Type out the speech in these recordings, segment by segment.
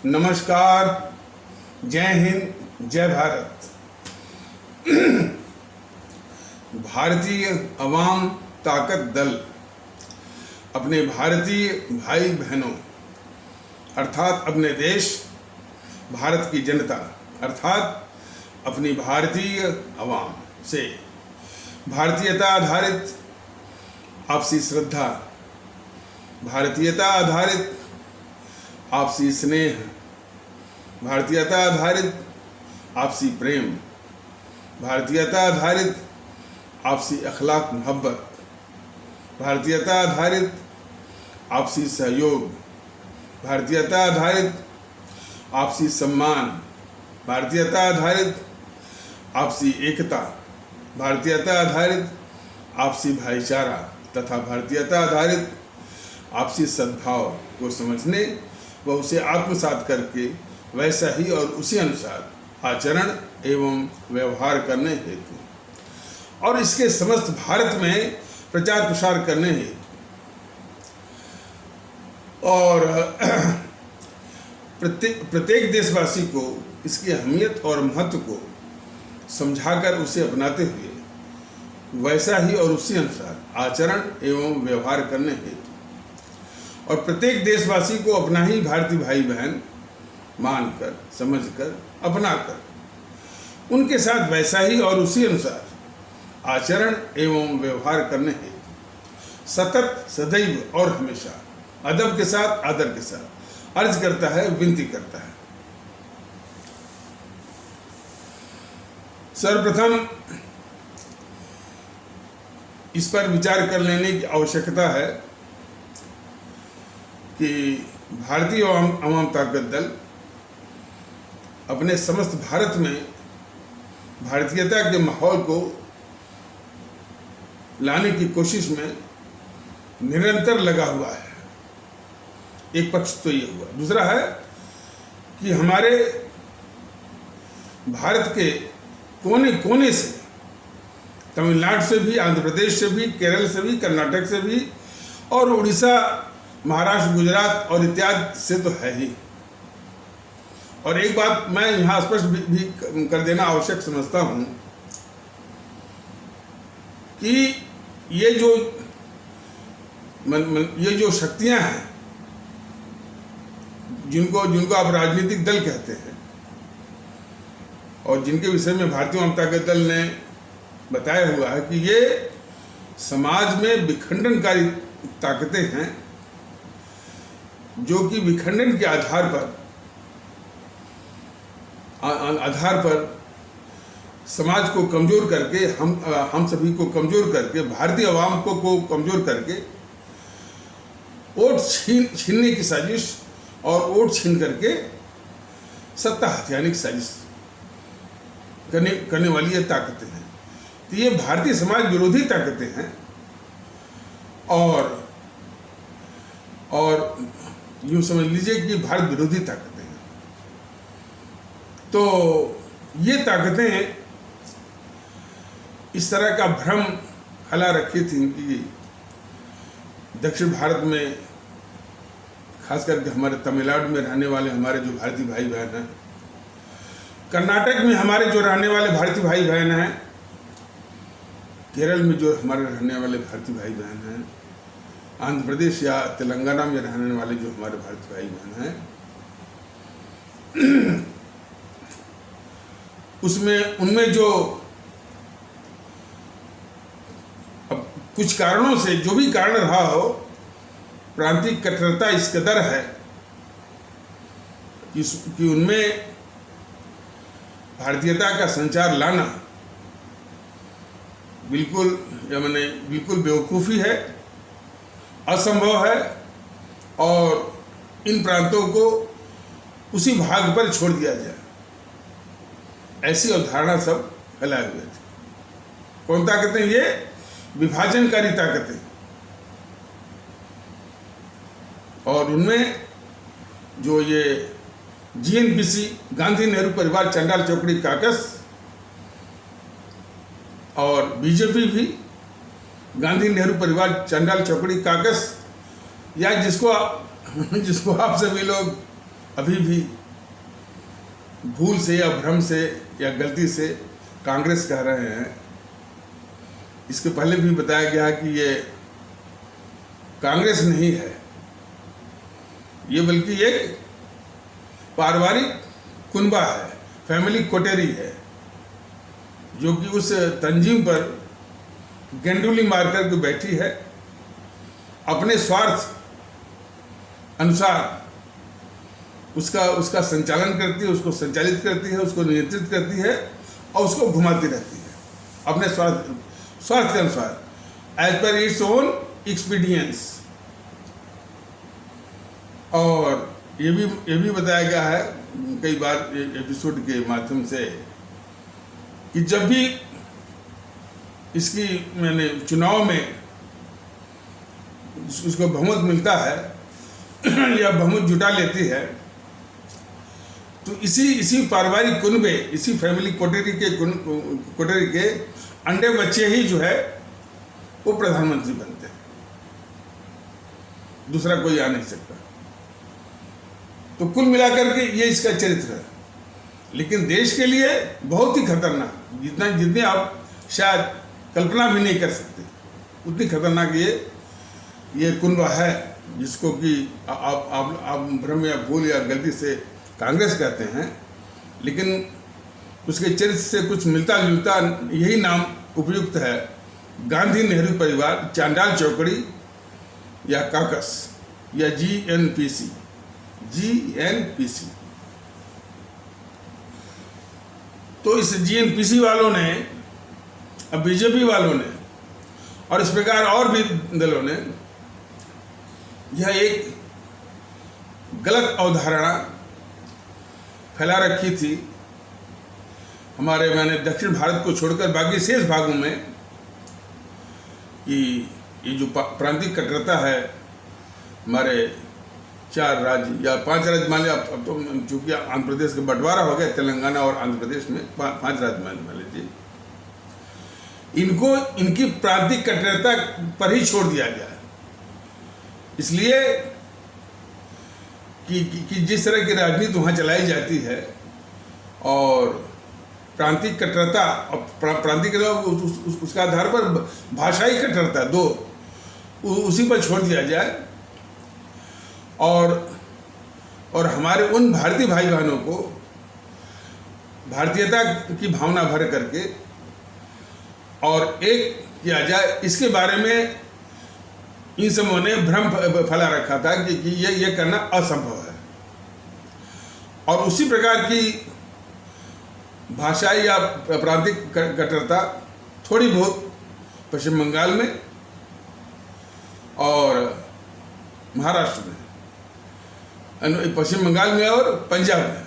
नमस्कार, जय हिंद, जय भारत। भारतीय अवाम ताकत दल अपने भारतीय भाई बहनों अर्थात अपने देश भारत की जनता अर्थात अपनी भारतीय अवाम से भारतीयता आधारित आपसी श्रद्धा, भारतीयता आधारित आपसी स्नेह, भारतीयता आधारित आपसी प्रेम, भारतीयता आधारित आपसी अखलाक मोहब्बत, भारतीयता आधारित आपसी सहयोग, भारतीयता आधारित आपसी सम्मान, भारतीयता आधारित आपसी एकता, भारतीयता आधारित आपसी भाईचारा तथा भारतीयता आधारित आपसी सद्भाव को समझने व उसे आत्मसात करके वैसा ही और उसी अनुसार आचरण एवं व्यवहार करने हेतु और इसके समस्त भारत में प्रचार प्रसार करने हेतु और प्रत्येक देशवासी को इसकी अहमियत और महत्व को समझाकर उसे अपनाते हुए वैसा ही और उसी अनुसार आचरण एवं व्यवहार करने हेतु और प्रत्येक देशवासी को अपना ही भारतीय भाई बहन मानकर, समझकर, अपनाकर उनके साथ वैसा ही और उसी अनुसार आचरण एवं व्यवहार करने हेतु सतत, सदैव और हमेशा अदब के साथ, आदर के साथ अर्ज करता है, विनती करता है। सर्वप्रथम इस पर विचार कर लेने की आवश्यकता है कि भारतीय अवाम ताकत दल अपने समस्त भारत में भारतीयता के माहौल को लाने की कोशिश में निरंतर लगा हुआ है। एक पक्ष तो ये हुआ, दूसरा है कि हमारे भारत के कोने कोने से, तमिलनाडु से भी, आंध्र प्रदेश से भी, केरल से भी, कर्नाटक से भी और उड़ीसा, महाराष्ट्र, गुजरात और इत्यादि से तो है ही। और एक बात मैं यहाँ स्पष्ट भी कर देना आवश्यक समझता हूँ कि ये जो शक्तियाँ हैं जिनको आप राजनीतिक दल कहते हैं और जिनके विषय में भारतीय जनता ताकत दल ने बताया हुआ है कि ये समाज में विखंडनकारी ताकतें हैं जो कि विखंडन के आधार पर समाज को कमजोर करके हम सभी को कमजोर करके भारतीय अवाम को कमजोर करके वोट छीनने की साजिश और वोट छीन करके सत्ता हथियाने की साजिश करने वाली ये ताकतें हैं। तो ये भारतीय समाज विरोधी ताकतें हैं और यूँ समझ लीजिए कि भारत विरोधी ताकतें हैं। तो ये ताकतें इस तरह का भ्रम फैला रखी थी कि दक्षिण भारत में, खास करके हमारे तमिलनाडु में रहने वाले हमारे जो भारतीय भाई बहन हैं, कर्नाटक में हमारे जो रहने वाले भारतीय भाई बहन हैं, केरल में जो हमारे रहने वाले भारतीय भाई बहन हैं, आंध्र प्रदेश या तेलंगाना में रहने वाले जो हमारे भारतीय भाई बहन हैं, उनमें जो अब कुछ कारणों से, जो भी कारण रहा हो, प्रांतीय कट्टरता इस कदर है कि उनमें भारतीयता का संचार लाना बिल्कुल बेवकूफ़ी है, असंभव है और इन प्रांतों को उसी भाग पर छोड़ दिया जाए, ऐसी अवधारणा सब फैलाए हुए थे। कौन ताकतें? ये विभाजनकारी ताकतें। और उनमें जो ये जीएनपीसी, गांधी नेहरू परिवार चंडाल चौकड़ी काकस और बीजेपी भी गांधी नेहरू परिवार चंडाल चौकड़ी काकस या जिसको आप सभी लोग अभी भी भूल से या भ्रम से या गलती से कांग्रेस कह रहे हैं। इसके पहले भी बताया गया कि ये कांग्रेस नहीं है, ये बल्कि एक पारिवारिक कुनबा है, फैमिली कोटेरी है, जो कि उस तंजीम पर गेंडुली मारकर के बैठी है, अपने स्वार्थ अनुसार उसका संचालन करती है, उसको संचालित करती है, उसको नियंत्रित करती है और उसको घुमाती रहती है अपने स्वार्थ के अनुसार, एज पर इट्स ओन एक्सपीडियंस। और ये भी बताया गया है कई बार एपिसोड के माध्यम से कि जब भी इसकी मैंने चुनाव में उसको बहुमत मिलता है या बहुमत जुटा लेती है, तो इसी पारिवारिक कुनबे, इसी फैमिली कोटेरी के अंडे बच्चे ही जो है वो प्रधानमंत्री बनते हैं, दूसरा कोई आ नहीं सकता। तो कुल मिलाकर के ये इसका चरित्र है, लेकिन देश के लिए बहुत ही खतरनाक, जितने आप शायद कल्पना भी नहीं कर सकते, उतनी खतरनाक ये कुनबा है, जिसको कि आप भ्रम या भूल या गलती से कांग्रेस कहते हैं, लेकिन उसके चरित्र से कुछ मिलता जुलता यही नाम उपयुक्त है, गांधी नेहरू परिवार, चांडाल चौकड़ी या काकस या जीएनपीसी। तो इस जीएनपीसी वालों ने, अब बीजेपी वालों ने और इस प्रकार और भी दलों ने यह एक गलत अवधारणा फैला रखी थी हमारे मैंने दक्षिण भारत को छोड़कर बाकी शेष भागों में, कि ये जो प्रांतीय कट्टरता है हमारे 4 राज्य या 5 राज्य मान लिया, अब तो चूंकि आंध्र प्रदेश का बंटवारा हो गया, तेलंगाना और आंध्र प्रदेश में 5 राज्य मान लीजिए, इनको इनकी प्रांतीय कट्टरता पर ही छोड़ दिया गया है। इसलिए कि जिस तरह की राजनीति वहाँ चलाई जाती है और प्रांतीय कट्टरता उसका आधार पर भाषाई कट्टरता दो, उसी पर छोड़ दिया जाए और हमारे उन भारतीय भाई बहनों को भारतीयता की भावना भर करके और एक किया जाए, इसके बारे में इन समूहों ने भ्रम फैला रखा था कि ये करना असंभव है। और उसी प्रकार की भाषाई या प्रांतिक कट्टरता थोड़ी बहुत पश्चिम बंगाल में और महाराष्ट्र में, पश्चिम बंगाल में और पंजाब में।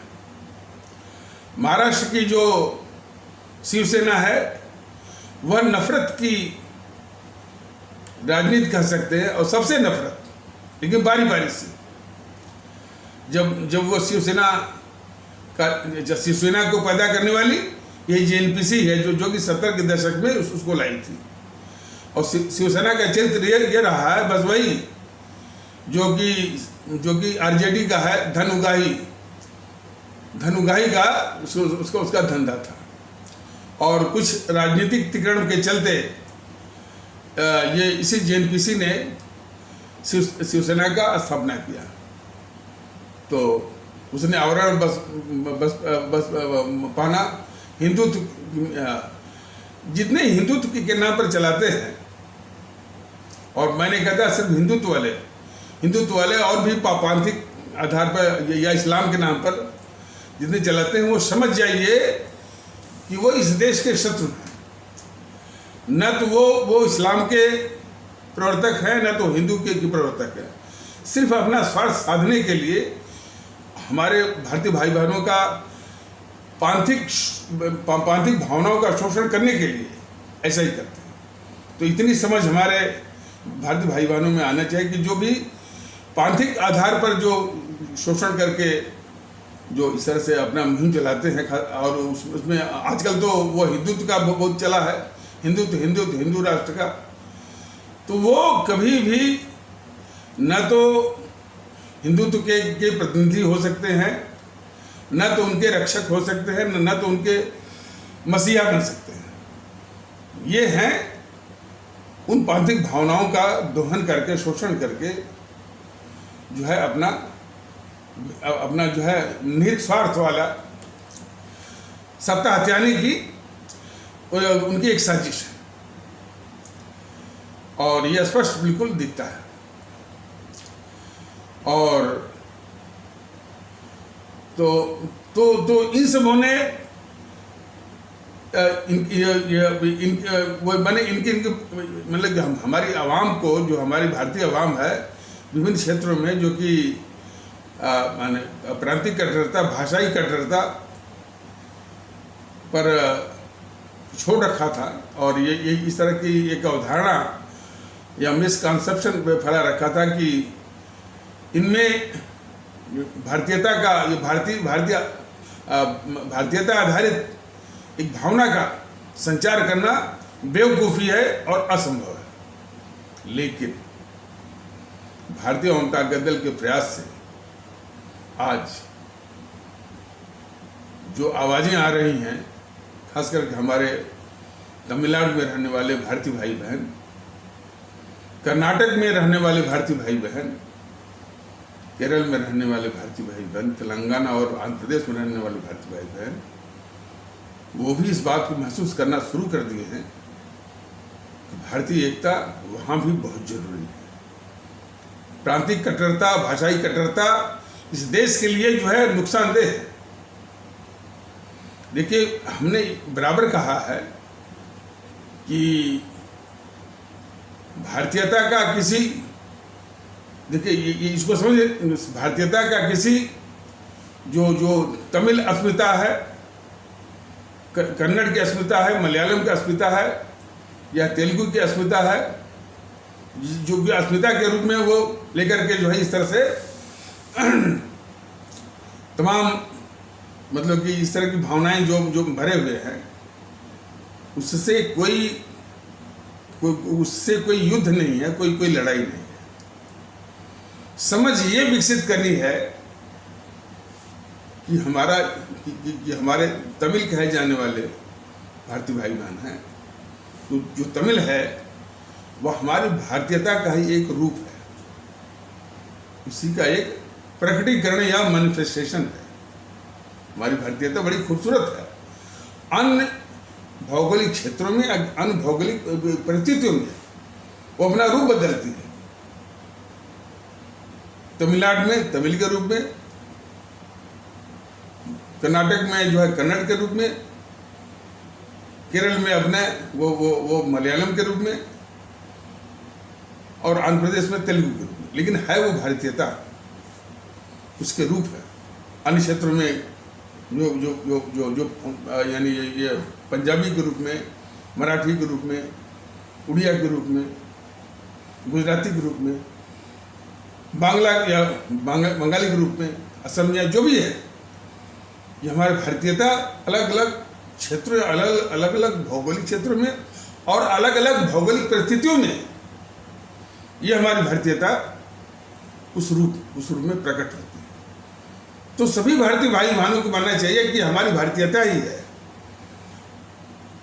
महाराष्ट्र की जो शिवसेना है वह नफरत की राजनीति कह सकते हैं, और सबसे नफरत, लेकिन बारी बारी से जब वो शिवसेना को पैदा करने वाली यही जेएनपीसी है जो कि 70 के दशक में उसको लाई थी। और शिवसेना का चरित्र ये रहा है, बस वही जो कि आरजेडी का है, धन उगाही का उसका धंधा था। और कुछ राजनीतिक तिकड़म के चलते ये इसी जेएनपीसी ने शिवसेना का स्थापना किया। तो उसने आवरण बस पाना हिंदुत्व, जितने हिंदुत्व के नाम पर चलाते हैं, और मैंने कहा था सिर्फ हिंदुत्व वाले और भी प्रांतिक आधार पर या इस्लाम के नाम पर जितने चलाते हैं, वो समझ जाइए कि वो इस देश के शत्रु हैं। न तो वो इस्लाम के प्रवर्तक हैं, न तो हिंदू के प्रवर्तक हैं। सिर्फ अपना स्वार्थ साधने के लिए हमारे भारतीय भाई बहनों का प्रांतिक भावनाओं का शोषण करने के लिए ऐसा ही करते हैं। तो इतनी समझ हमारे भारतीय भाई बहनों में आना चाहिए कि जो भी प्रांतिक आधार पर जो शोषण करके जो इस तरह से अपना मुहिम चलाते हैं, और उसमें आजकल तो वो हिंदुत्व का बहुत चला है, हिंदू राष्ट्र का, तो वो कभी भी न तो हिंदुत्व के प्रतिनिधि हो सकते हैं, न तो उनके रक्षक हो सकते हैं, न तो उनके मसीहा बन सकते हैं। ये हैं उन पांथिक भावनाओं का दोहन करके, शोषण करके जो है अपना जो है निहित स्वार्थ वाला सत्ता हथियाने की उनकी एक साजिश है, और यह स्पष्ट बिल्कुल दिखता है। और तो इन सबों ने वो बने इनके मतलब हमारी आवाम को, जो हमारी भारतीय आवाम है, विभिन्न क्षेत्रों में जो कि माने प्रांतीय कट्टरता, भाषाई कट्टरता पर छोड़ रखा था, और ये इस तरह की एक अवधारणा या मिसकॉन्सेप्शन पे फैला रखा था कि इनमें भारतीयता का, ये भारतीयता आधारित एक भावना का संचार करना बेवकूफ़ी है और असंभव है। लेकिन भारतीय जनता दल के प्रयास से आज जो आवाज़ें आ रही हैं, खास करके हमारे तमिलनाडु में रहने वाले भारतीय भाई बहन, कर्नाटक में रहने वाले भारतीय भाई बहन, केरल में रहने वाले भारतीय भाई बहन, तेलंगाना और आंध्र प्रदेश में रहने वाले भारतीय भाई बहन, वो भी इस बात को महसूस करना शुरू कर दिए हैं कि भारतीय एकता वहाँ भी बहुत जरूरी है। प्रांतीय कट्टरता, भाषाई कट्टरता इस देश के लिए जो है नुकसानदेह है। देखिए, हमने बराबर कहा है कि भारतीयता का किसी, देखिए ये इसको समझिए, भारतीयता का किसी जो तमिल अस्मिता है, कन्नड़ की अस्मिता है, मलयालम की अस्मिता है, या तेलुगु की अस्मिता है, जो भी अस्मिता के रूप में वो लेकर के जो है इस तरह से तमाम मतलब कि इस तरह की भावनाएं जो भरे हुए हैं, उससे कोई युद्ध नहीं है, कोई लड़ाई नहीं है। समझ ये विकसित करनी है कि हमारे तमिल कहे जाने वाले भारतीय भाई बहन हैं, तो जो तमिल है वह हमारी भारतीयता का ही एक रूप है, उसी का एक प्रकटीकरण या मैनिफेस्टेशन है। हमारी भारतीयता बड़ी खूबसूरत है। अन्य भौगोलिक क्षेत्रों में, अन्य भौगोलिक परिस्थितियों में वो अपना रूप बदलती है। तमिलनाडु में तमिल के रूप में, कर्नाटक में जो है कन्नड़ के रूप में, केरल में अपने वो मलयालम के रूप में, और आंध्र प्रदेश में तेलुगु के रूप में। लेकिन है वो भारतीयता, उसके रूप है। अन्य क्षेत्रों में जो यानी ये पंजाबी के रूप में, मराठी के रूप में, उड़िया के रूप में, गुजराती के रूप में, बंगाली के रूप में, असमिया जो भी है, ये हमारी भारतीयता अलग अलग क्षेत्रों, अलग अलग भौगोलिक क्षेत्रों में और अलग अलग भौगोलिक परिस्थितियों में ये हमारी भारतीयता उस रूप में प्रकट होती है। तो सभी भारतीय भाई बहनों को मानना चाहिए कि हमारी भारतीयता ही है,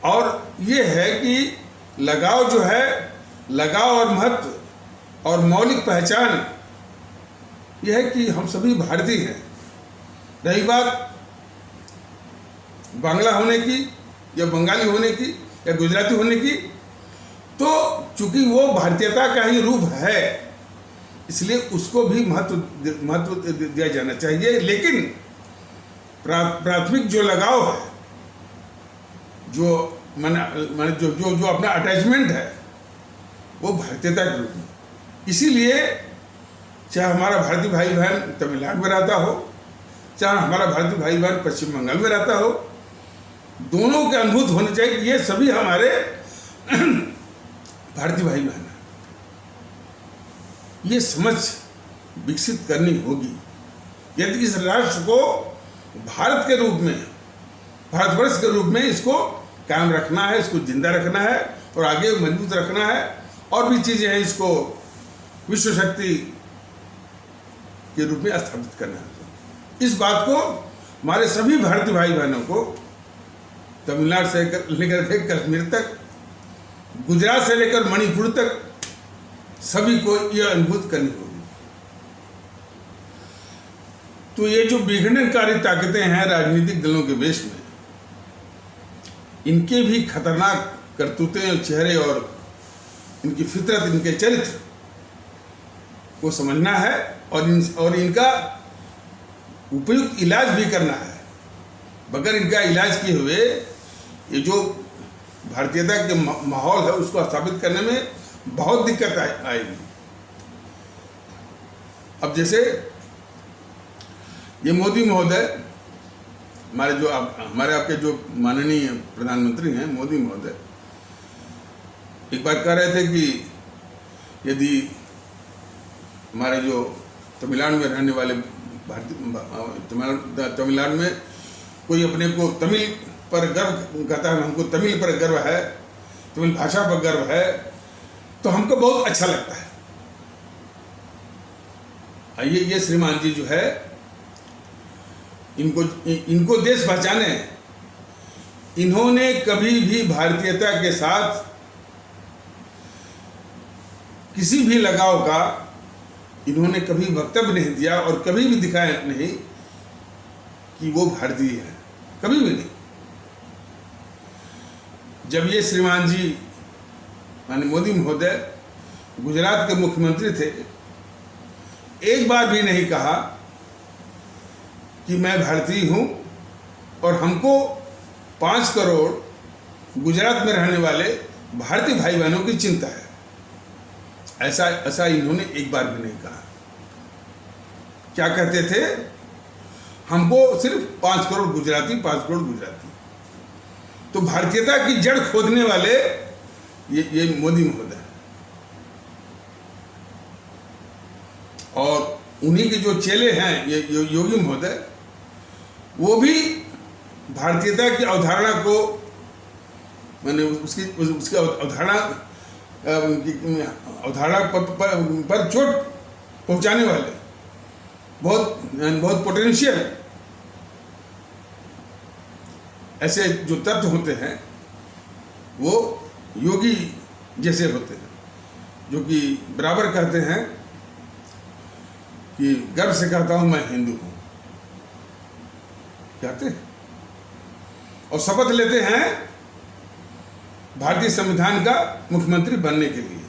और ये है कि लगाव जो है, लगाव और महत्व और मौलिक पहचान यह है कि हम सभी भारतीय हैं। रही बात बांग्ला होने की या बंगाली होने की या गुजराती होने की, तो चूंकि वो भारतीयता का ही रूप है, इसलिए उसको भी महत्व दिया जाना चाहिए। लेकिन प्राथमिक जो लगाव है, जो जो अपना अटैचमेंट है, वो भारतीयता के रूप में। इसीलिए चाहे हमारा भारतीय भाई बहन तमिलनाडु में रहता हो, चाहे हमारा भारतीय भाई बहन पश्चिम बंगाल में रहता हो, दोनों के अनुभूत होने चाहिए कि ये सभी हमारे भारतीय भाई बहन हैं। ये समझ विकसित करनी होगी यदि इस राष्ट्र को भारत के रूप में, भारतवर्ष के रूप में इसको कायम रखना है, इसको जिंदा रखना है और आगे मजबूत रखना है। और भी चीज़ें हैं, इसको विश्व शक्ति के रूप में स्थापित करना है। इस बात को हमारे सभी भारतीय भाई बहनों को तमिलनाडु से लेकर के कश्मीर तक, गुजरात से लेकर मणिपुर तक सभी को यह अनुभूत करनी होगी। तो ये जो विघटनकारी ताकतें हैं राजनीतिक दलों के वेश में, इनके भी खतरनाक करतूतें और चेहरे और इनकी फितरत, इनके चरित्र को समझना है और इनका उपयुक्त इलाज भी करना है। बगैर इनका इलाज किए हुए ये जो भारतीयता के माहौल है उसको स्थापित करने में बहुत दिक्कत आएगी। अब जैसे ये मोदी महोदय, हमारे आपके जो माननीय प्रधानमंत्री हैं मोदी महोदय, एक बार कह रहे थे कि यदि हमारे जो तमिलनाडु में रहने वाले तमिलनाडु में कोई अपने को तमिल पर गर्व कहता है, हमको तमिल पर गर्व है, तमिल भाषा पर गर्व है, तो हमको बहुत अच्छा लगता है। ये श्रीमान जी जो है, इनको देश पहचाने। इन्होंने कभी भी भारतीयता के साथ किसी भी लगाव का इन्होंने कभी वक्तव्य नहीं दिया और कभी भी दिखाया नहीं कि वो भारतीय है, कभी भी नहीं। जब ये श्रीमान जी माननीय मोदी महोदय गुजरात के मुख्यमंत्री थे, एक बार भी नहीं कहा कि मैं भारतीय हूं और हमको 5 करोड़ गुजरात में रहने वाले भारतीय भाई बहनों की चिंता है। ऐसा इन्होंने एक बार भी नहीं कहा। क्या कहते थे? हमको सिर्फ 5 करोड़ गुजराती, 5 करोड़ गुजराती। तो भारतीयता की जड़ खोदने वाले ये मोदी महोदय, और उन्हीं के जो चेले हैं ये योगी महोदय, वो भी भारतीयता की अवधारणा को, मैंने उसकी अवधारणा पर चोट पहुंचाने वाले, बहुत पोटेंशियल ऐसे जो तत्व होते हैं वो योगी जैसे होते हैं, जो कि बराबर कहते हैं कि गर्व से कहता हूं मैं हिंदू हूं, कहते हैं, और शपथ लेते हैं भारतीय संविधान का मुख्यमंत्री बनने के लिए।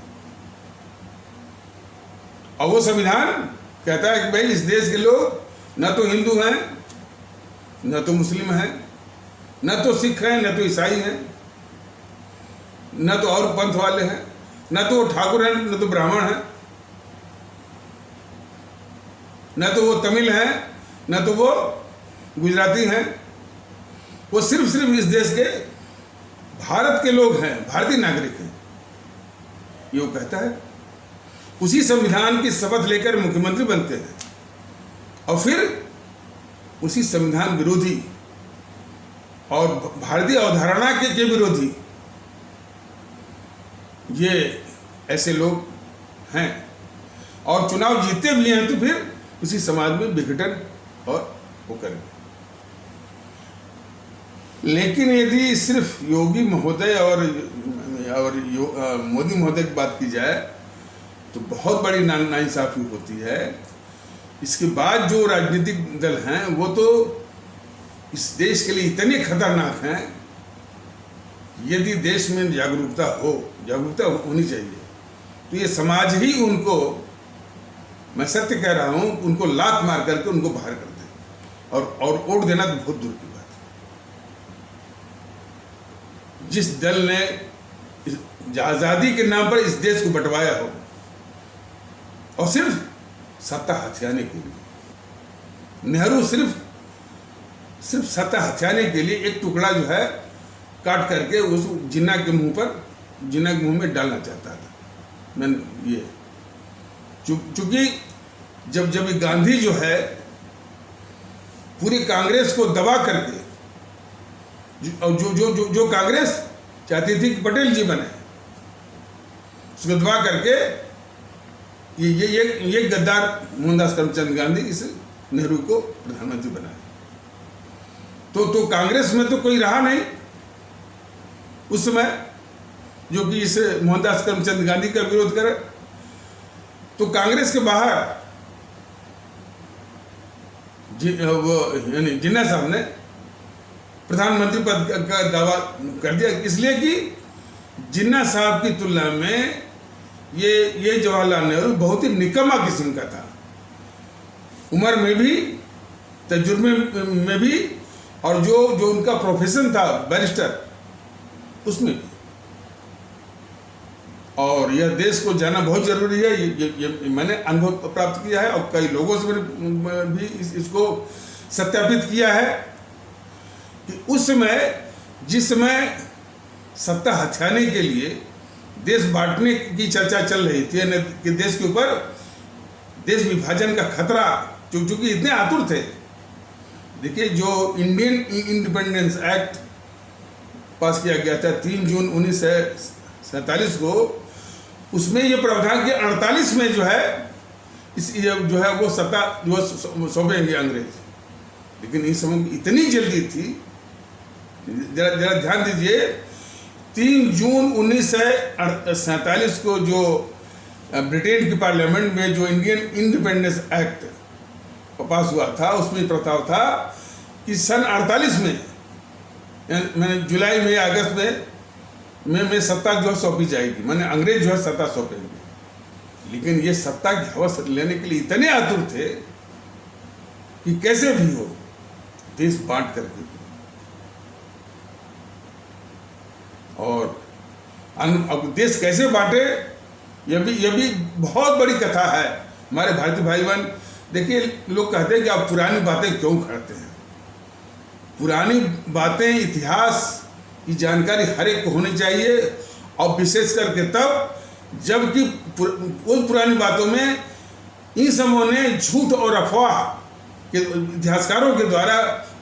और वो संविधान कहता है कि भाई इस देश के लोग न तो हिंदू हैं, न तो मुस्लिम हैं, न तो सिख हैं, न तो ईसाई हैं, न तो और पंथ वाले हैं, न तो वो ठाकुर हैं, न तो ब्राह्मण हैं, न तो वो तमिल हैं, न तो वो गुजराती हैं। वो सिर्फ इस देश के भारत के लोग हैं, भारतीय नागरिक हैं, ये वो कहता है। उसी संविधान की शपथ लेकर मुख्यमंत्री बनते हैं और फिर उसी संविधान विरोधी और भारतीय अवधारणा के विरोधी ये ऐसे लोग हैं, और चुनाव जीतते भी हैं तो फिर उसी समाज में विघटन और वो करेंगे। लेकिन यदि सिर्फ योगी महोदय और मोदी महोदय की बात की जाए तो बहुत बड़ी नाइंसाफी होती है। इसके बाद जो राजनीतिक दल हैं वो तो इस देश के लिए इतने खतरनाक हैं, यदि देश में जागरूकता होनी चाहिए तो ये समाज ही उनको, मैं सत्य कह रहा हूं, उनको लात मार करके उनको बाहर कर दे, और वोट देना तो बहुत दूर की बात है। जिस दल ने आजादी के नाम पर इस देश को बंटवाया हो और सिर्फ सत्ता हथियाने के लिए, नेहरू सिर्फ सत्ता हथियाने के लिए एक टुकड़ा जो है काट करके उस जिन्ना के मुंह में डालना चाहता था। मैं ये चूंकि जब गांधी जो है पूरी कांग्रेस को दबा करके, जो कांग्रेस चाहती थी कि पटेल जी बने, उसको दबा करके ये गद्दार मोहनदास करमचंद गांधी इस नेहरू को प्रधानमंत्री बनाया। तो कांग्रेस में तो कोई रहा नहीं उस समय जो कि इस मोहनदास करमचंद गांधी का विरोध करे। तो कांग्रेस के बाहर यानी जिन्ना साहब ने प्रधानमंत्री पद का दावा कर दिया, इसलिए कि जिन्ना साहब की तुलना में ये जवाहरलाल नेहरू बहुत ही निकम्मा किस्म का था, उम्र में भी, तजुर्बे में भी, और जो उनका प्रोफेशन था बैरिस्टर उसमें भी। और यह देश को जाना बहुत जरूरी है, ये मैंने अनुभव प्राप्त किया है और कई लोगों से मैंने भी इसको सत्यापित किया है कि उस समय जिस समय सत्ता हथियाने के लिए देश बांटने की चर्चा चल रही थी कि देश के ऊपर देश विभाजन का खतरा, चूंकि इतने आतुर थे। देखिए, जो इंडियन इंडिपेंडेंस एक्ट पास किया गया था 3 जून 1947 को, उसमें ये प्रावधान कि 48 में जो है वो सत्ता जो सौंपेंगे अंग्रेज। लेकिन इस समय इतनी जल्दी थी, जरा ध्यान दीजिए, 3 जून 1947 को जो ब्रिटेन की पार्लियामेंट में जो इंडियन इंडिपेंडेंस एक्ट पास हुआ था, उसमें प्रस्ताव था कि सन 48 में, मैंने जुलाई में अगस्त में सत्ता जो सौंपी जाएगी, मैंने अंग्रेज जो है सत्ता सौंपेंगे। लेकिन ये सत्ता की हवस लेने के लिए इतने आतुर थे कि कैसे भी हो देश बांट करके, और अब देश कैसे बांटे यह भी बहुत बड़ी कथा है। हमारे भारतीय भाई बहन, देखिए, लोग कहते हैं कि आप पुरानी बातें क्यों करते हैं। पुरानी बातें, इतिहास की जानकारी हर एक को होनी चाहिए, और विशेष करके तब जबकि उन पुरानी बातों में इन समूहों ने झूठ और अफवाह के इतिहासकारों के द्वारा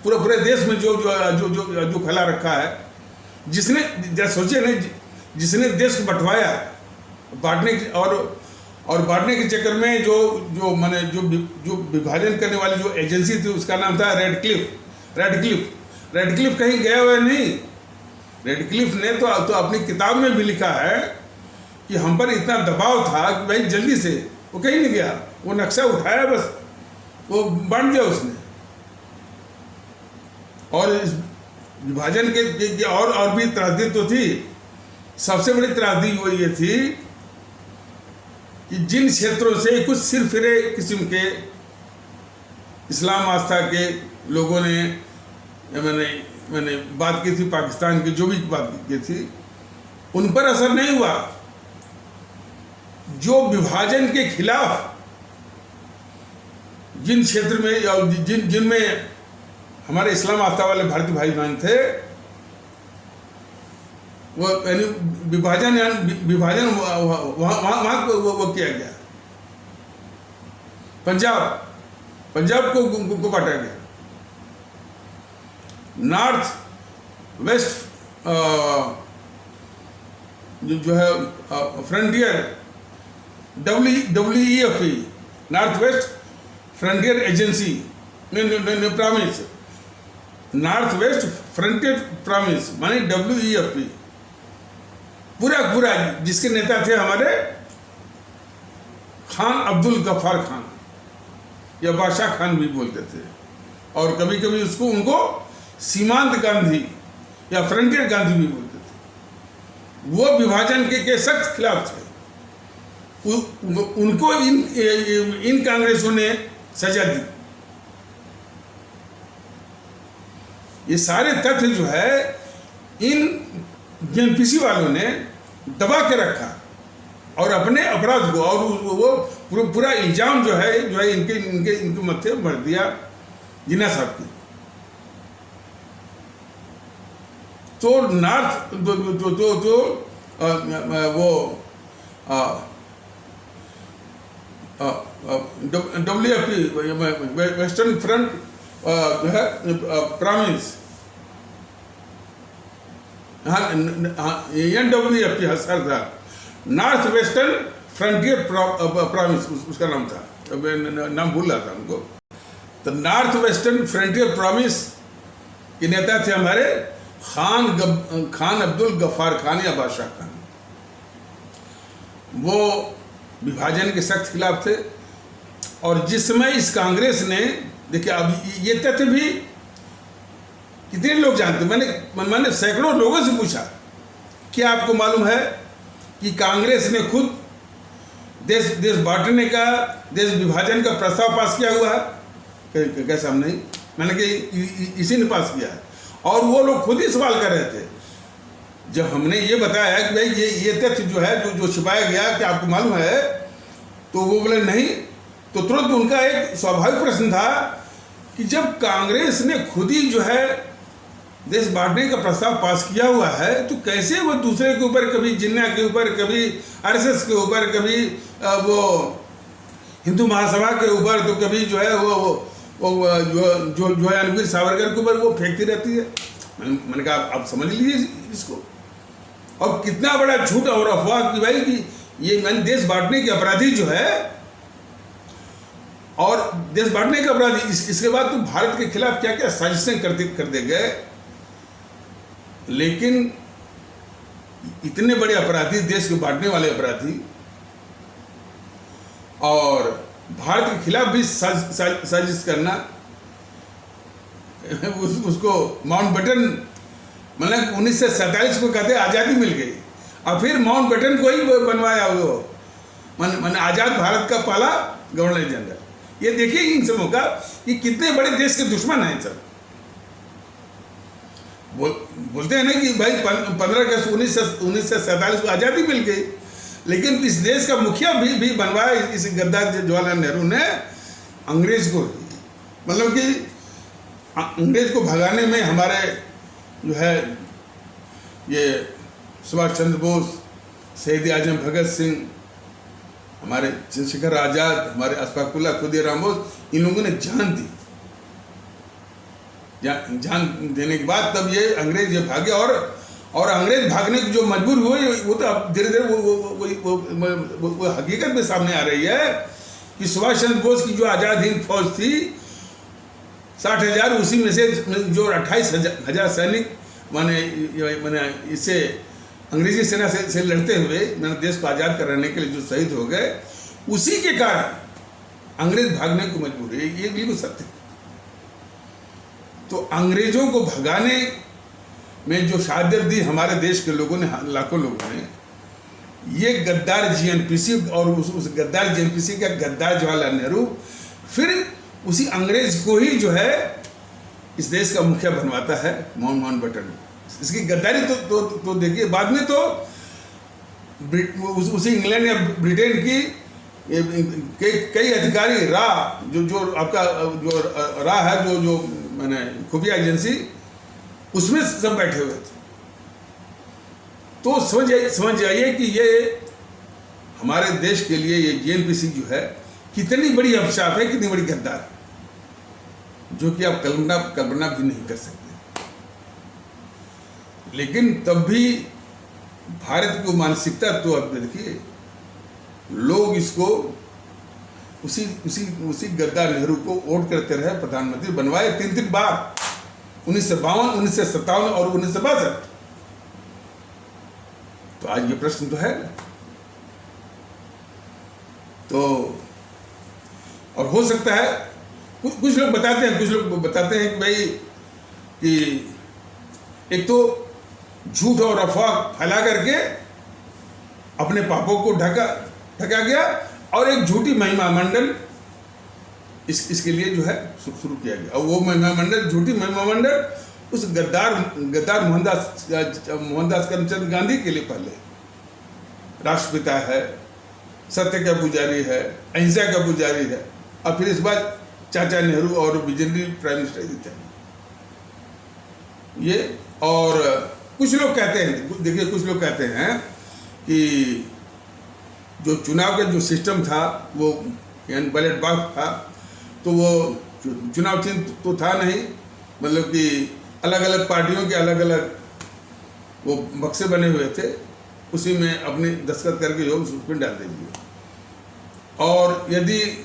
पूरे देश में जो फैला रखा है, जिसने, जरा सोचिए ना, जिसने देश को बंटवाया, बांटने की और बांटने के चक्कर में जो विभाजन करने वाली जो एजेंसी थी, उसका नाम था रेडक्लिफ कहीं गया हुआ नहीं। रेडक्लिफ ने तो अपनी किताब में भी लिखा है कि हम पर इतना दबाव था कि भाई जल्दी से, वो कहीं नहीं गया, वो नक्शा उठाया, बस वो बांट दिया उसने। और इस विभाजन के और भी त्रासदी तो थी। सबसे बड़ी त्रासदी वो ये थी कि जिन क्षेत्रों से कुछ सिरफिरे किस्म के इस्लाम आस्था के लोगों ने मैंने बात की थी, पाकिस्तान की जो भी बात की थी, उन पर असर नहीं हुआ। जो विभाजन के खिलाफ जिन क्षेत्र में या जिनमें हमारे इस्लाम आस्था वाले भारतीय भाई बहन थे, वो यानी विभाजन वहाँ वो किया गया। पंजाब को बांटा गया। नॉर्थ वेस्ट जो है frontier, WEF, north west frontier agency ने promise, north west frontier promise माने WEF, पूरा जिसके नेता थे हमारे खान अब्दुल गफ्फार खान, या बादशाह खान भी बोलते थे, और कभी कभी उनको सीमांत गांधी या फ्रंटियर गांधी भी बोलते थे। वो विभाजन के सख्त खिलाफ थे। उनको इन कांग्रेसों ने सजा दी। ये सारे तथ्य जो है इन JNPC वालों ने दबा के रखा और अपने अपराध को, और वो पूरा इल्जाम जो है इनके मत्थे भर दिया जिन्ना साहब की। तो नॉर्थ WFP वेस्टर्न फ्रंट जो है प्रॉविंस, NWFP सर था, नॉर्थ वेस्टर्न फ्रंटियर प्रॉविंस उसका नाम था, नाम भूल रहा था उनको। तो नॉर्थ वेस्टर्न फ्रंटियर प्रॉविंस के नेता थे हमारे खान अब्दुल गफ्फार खान या बादशाह खान। वो विभाजन के सख्त खिलाफ थे। और जिस समय इस कांग्रेस ने, देखिए अब ये तथ्य भी कितने लोग जानते, मैंने सैकड़ों लोगों से पूछा, क्या आपको मालूम है कि कांग्रेस ने खुद देश बांटने का, देश विभाजन का प्रस्ताव पास किया हुआ है? कैसा? हम नहीं, मैंने कि इसी ने पास किया है। और वो लोग खुद ही सवाल कर रहे थे। जब हमने ये बताया कि भाई ये तथ्य जो है, जो छिपाया गया, कि आपको मालूम है, तो वो बोले नहीं। तो तुरंत उनका एक स्वाभाविक प्रश्न था कि जब कांग्रेस ने खुद ही जो है देश बांटने का प्रस्ताव पास किया हुआ है, तो कैसे वो दूसरे के ऊपर, कभी जिन्ना के ऊपर, कभी आरएसएस के ऊपर, कभी वो हिंदू महासभा के ऊपर, तो कभी जो है वो जो है रणवीर सावरकर के ऊपर वो फेंकती रहती है। मैंने कहा आप समझ लीजिए इसको। और कितना बड़ा झूठ और अफवाह कि भाई कि ये मैंने देश बांटने के अपराधी जो है, और देश बांटने के अपराधी, इसके बाद तो भारत के खिलाफ क्या क्या साजिशें करते गए। लेकिन इतने बड़े अपराधी, देश को बांटने वाले अपराधी, और भारत के खिलाफ भी साजिश करना, उसको माउंटबेटन, मतलब 1947 को कहते आज़ादी मिल गई, और फिर माउंटबेटन को ही बनवाया वो, मैंने आज़ाद भारत का पहला गवर्नर जनरल। ये देखिए इन सबों का कि कितने बड़े देश के दुश्मन हैं सब। बोलते हैं ना कि भाई 15 अगस्त 1947 को आज़ादी मिल गई, लेकिन इस देश का मुखिया भी बनवाया इस गद्दार जवाहरलाल नेहरू ने अंग्रेज को। मतलब कि अंग्रेज को भगाने में हमारे जो है ये सुभाष चंद्र बोस, शहीद आजम भगत सिंह, हमारे चंद्रशेखर आज़ाद, हमारे अशफाक उल्लाह खुदीराम बोस, इन लोगों ने जान दी। जान देने के बाद तब ये अंग्रेज ये भागे, और अंग्रेज भागने की जो मजबूर हुए, वो तो अब धीरे धीरे वो हकीकत में सामने आ रही है कि सुभाष चंद्र बोस की जो आज़ाद हिंद फौज थी 60,000, उसी में से जो 28,000 सैनिक माने इससे अंग्रेजी सेना से लड़ते हुए मैंने देश को आज़ाद कराने के लिए जो शहीद हो गए, उसी के कारण अंग्रेज भागने को मजबूर है। ये बिल्कुल सत्य है। तो अंग्रेजों को भगाने में जो शहादत दी हमारे देश के लोगों ने, लाखों लोगों ने, ये गद्दार जीएनपीसी, और उस गद्दार जीएनपीसी का गद्दार जवाहरलाल नेहरू फिर उसी अंग्रेज को ही जो है इस देश का मुखिया बनवाता है, माउंटबेटन। इसकी गद्दारी तो देखिए। बाद में तो उसी इंग्लैंड या ब्रिटेन की कई अधिकारी, जो आपका जो है, जो मैंने खुफिया एजेंसी, उसमें सब बैठे हुए थे। तो समझ जाइए कि ये हमारे देश के लिए ये जीएनपीसी जो है कितनी बड़ी अभिशाप है, कितनी बड़ी गद्दार, जो कि आप कल्पना भी नहीं कर सकते। लेकिन तब भी भारत की मानसिकता, तो अब देखिए लोग इसको उसी गद्दार नेहरू को वोट करते रहे, प्रधानमंत्री बनवाए 3 बार, 1952, 1957 और 1962। तो आज ये प्रश्न तो है ना। तो और हो सकता है कुछ लोग बताते हैं कि भाई कि एक तो झूठ और अफवाह फैला करके अपने पापों को ढका गया, और एक झूठी महिमा मंडल इसके लिए जो है शुरू किया गया। और वो महिमा मंडल, झूठी महिमा मंडल, उस गद्दार मोहनदास करमचंद गांधी के लिए पहले राष्ट्रपिता है, सत्य का पुजारी है, अहिंसा का पुजारी है, और फिर इस बार चाचा नेहरू और विजनरी प्राइम मिनिस्टर जी थे ये। और कुछ लोग कहते हैं, देखिए कुछ लोग कहते हैं कि जो चुनाव का जो सिस्टम था वो यानी बैलेट बॉक्स था, तो वो चुनाव चिन्ह तो था नहीं, मतलब कि अलग अलग पार्टियों के अलग अलग वो बक्से बने हुए थे, उसी में अपने दस्तखत करके योग उसमें डाल दीजिए। और यदि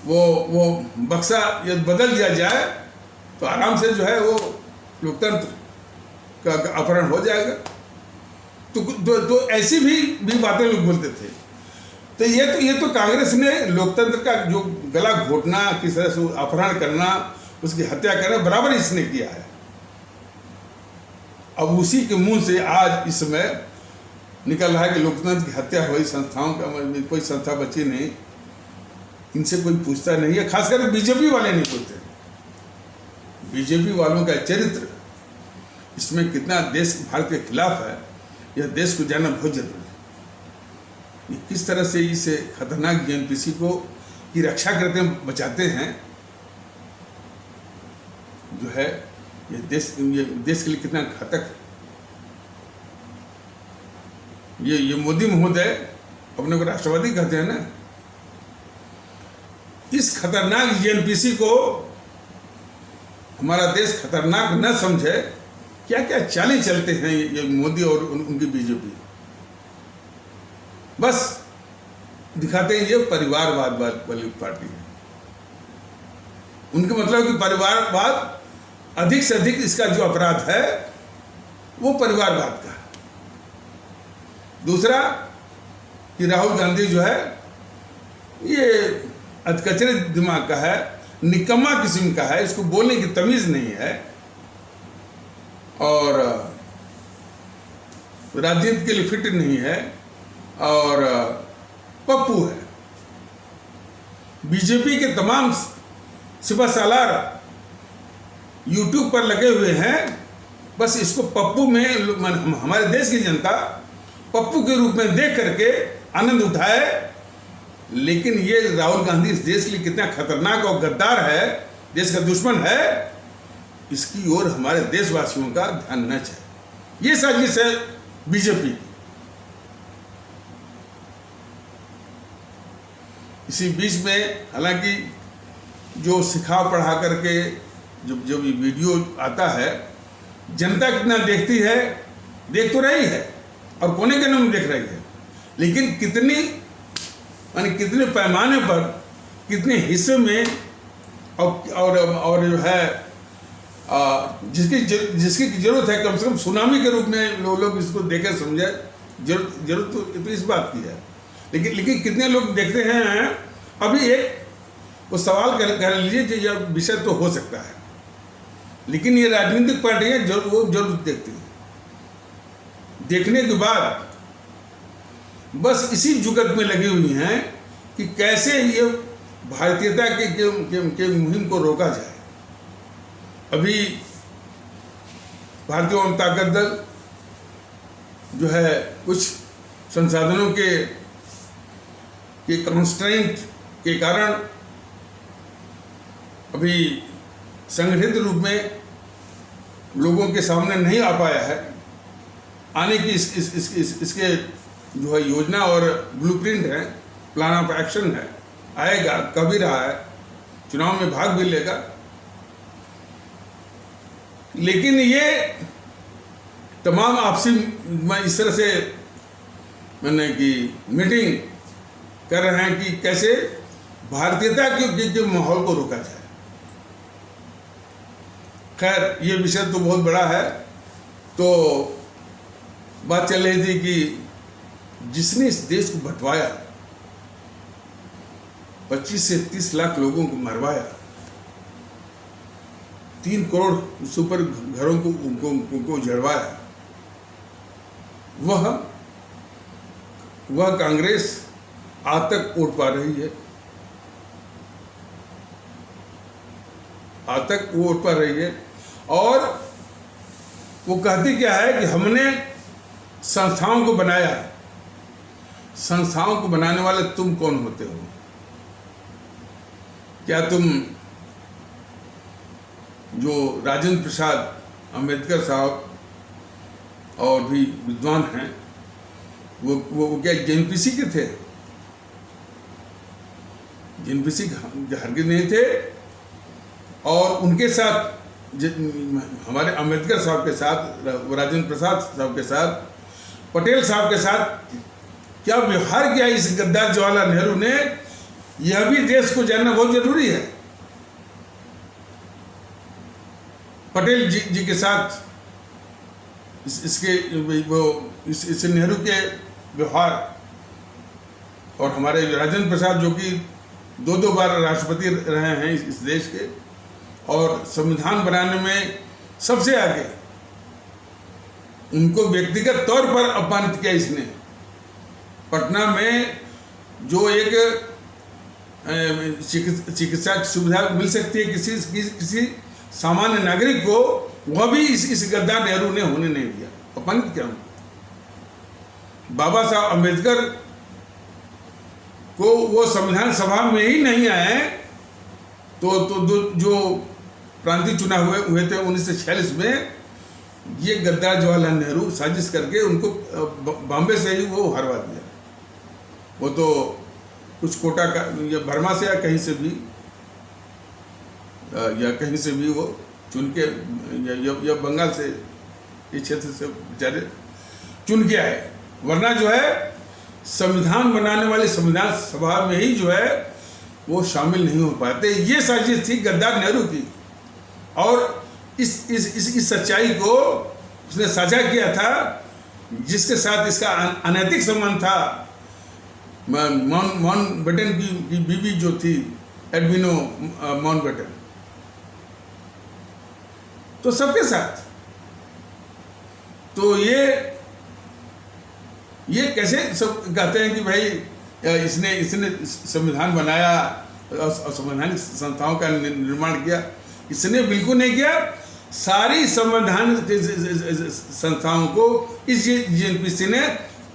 वो बक्सा यदि बदल दिया जाए तो आराम से जो है वो लोकतंत्र का अपहरण हो जाएगा। तो ऐसी भी बातें लोग बोलते थे। तो ये तो कांग्रेस ने लोकतंत्र का जो गला घोटना, किस तरह से अपहरण करना, उसकी हत्या करना बराबर इसने किया है। अब उसी के मुंह से आज इस समय निकल रहा है कि लोकतंत्र की हत्या हुई, संस्थाओं का कोई संस्था बची नहीं, इनसे कोई पूछता नहीं है। खासकर बीजेपी वाले नहीं पूछते। बीजेपी वालों का चरित्र इसमें कितना देश भारत के खिलाफ है, यह देश को जानना बहुत जरूरी है। ये किस तरह से इस खतरनाक जेएनपीसी को की रक्षा करते हैं, बचाते हैं, जो है ये देश के लिए कितना घातक है। ये मोदी महोदय अपने को राष्ट्रवादी कहते हैं ना, इस खतरनाक जेएनपीसी को हमारा देश खतरनाक न समझे, क्या क्या चालें चलते हैं ये मोदी और उनकी बीजेपी। बस दिखाते हैं ये परिवारवाद वाली पार्टी है। उनके मतलब कि परिवारवाद अधिक से अधिक इसका जो अपराध है वो परिवारवाद का है। दूसरा कि राहुल गांधी जो है ये अधकचरे दिमाग का है, निकम्मा किस्म का है, इसको बोलने की तमीज नहीं है और राजनीति के लिए फिट नहीं है और पप्पू है। बीजेपी के तमाम सिपह सालार यूट्यूब पर लगे हुए हैं, बस इसको पप्पू में हमारे देश की जनता पप्पू के रूप में देख करके आनंद उठाए। लेकिन ये राहुल गांधी इस देश के लिए कितना खतरनाक और गद्दार है, देश का दुश्मन है, इसकी ओर हमारे देशवासियों का ध्यान न जाए। ये साजिश है बीजेपी की। इसी बीच में हालांकि जो सिखा पढ़ा करके जब ये वीडियो आता है, जनता कितना देखती है, देख तो रही है और कोने कोने में देख रही है, लेकिन कितने पैमाने पर, कितने हिस्से में और जो है जिसकी जरूरत है, कम से कम सुनामी के रूप में लोग इसको देखे समझे। जरूरत तो इस बात की है, लेकिन कितने लोग देखते हैं। अभी एक वो सवाल कर लीजिए कि यह विषय तो हो सकता है, लेकिन ये राजनीतिक पार्टियां वो जरूर देखती हैं। देखने के बाद बस इसी जुगत में लगी हुई हैं कि कैसे ये भारतीयता के मुहिम को रोका जाए। अभी भारतीय जनता ताकत दल जो है कुछ संसाधनों के कंस्ट्रेंट के कारण अभी संगठित रूप में लोगों के सामने नहीं आ पाया है। आने की इसके जो है योजना और ब्लूप्रिंट है, प्लान ऑफ एक्शन है, आएगा, कभी रहा है, चुनाव में भाग भी लेगा। लेकिन ये तमाम आपसी इस तरह से मैंने कि मीटिंग कर रहे हैं कि कैसे भारतीयता के माहौल को रोका जाए। खैर ये विषय तो बहुत बड़ा है। तो बात चल रही थी कि जिसने इस देश को बंटवाया, 25 से 30 लाख लोगों को मरवाया, 3 करोड़ से ऊपर घरों को उजड़वाया, वह कांग्रेस आज तक वोट पा रही है, आज तक वोट पा रही है। और वो कहती क्या है कि हमने संस्थाओं को बनाया है। संस्थाओं को बनाने वाले तुम कौन होते हो? क्या तुम जो राजेंद्र प्रसाद अंबेडकर साहब और भी विद्वान हैं, वो क्या जेएनपीसी के थे? जेएनपीसी हरगिज नहीं थे। और उनके साथ हमारे अंबेडकर साहब के साथ, राजेंद्र प्रसाद साहब के साथ, पटेल साहब के साथ क्या व्यवहार किया इस गद्दार जवाहरलाल नेहरू ने, यह भी देश को जानना बहुत जरूरी है। पटेल जी के साथ इस नेहरू के व्यवहार, और हमारे राजेंद्र प्रसाद जो कि 2 बार राष्ट्रपति रहे हैं इस देश के, और संविधान बनाने में सबसे आगे, उनको व्यक्तिगत तौर पर अपमानित किया इसने। पटना में जो एक चिकित्सा की सुविधा मिल सकती है किसी सामान्य नागरिक को, वह भी इस गद्दार नेहरू ने होने नहीं दिया, अपमानित किया उनको। बाबा साहब अम्बेडकर को वो संविधान सभा में ही नहीं आए तो जो प्रांतीय चुनाव हुए थे 1946 में, ये गद्दार जवाहरलाल नेहरू साजिश करके उनको बॉम्बे से ही वो हरवा दिया। वो तो कुछ कोटा का या बर्मा से या कहीं से भी वो चुन के, या बंगाल से, इस क्षेत्र से बेचारे चुन के आए, वरना जो है संविधान बनाने वाली संविधान सभा में ही जो है वो शामिल नहीं हो पाते। ये साजिश थी गद्दार नेहरू की, और इस सच्चाई को उसने साझा किया था जिसके साथ इसका अनैतिक संबंध था। माउंटबेटन की बीवी जो थी एडविनो माउंटबेटन, तो सबके साथ। तो ये कैसे सब कहते हैं कि भाई इसने संविधान बनाया और संवैधानिक संस्थाओं का निर्माण किया? इसने बिल्कुल नहीं किया। सारी संवैधानिक संस्थाओं को इस जीएनपीसी ने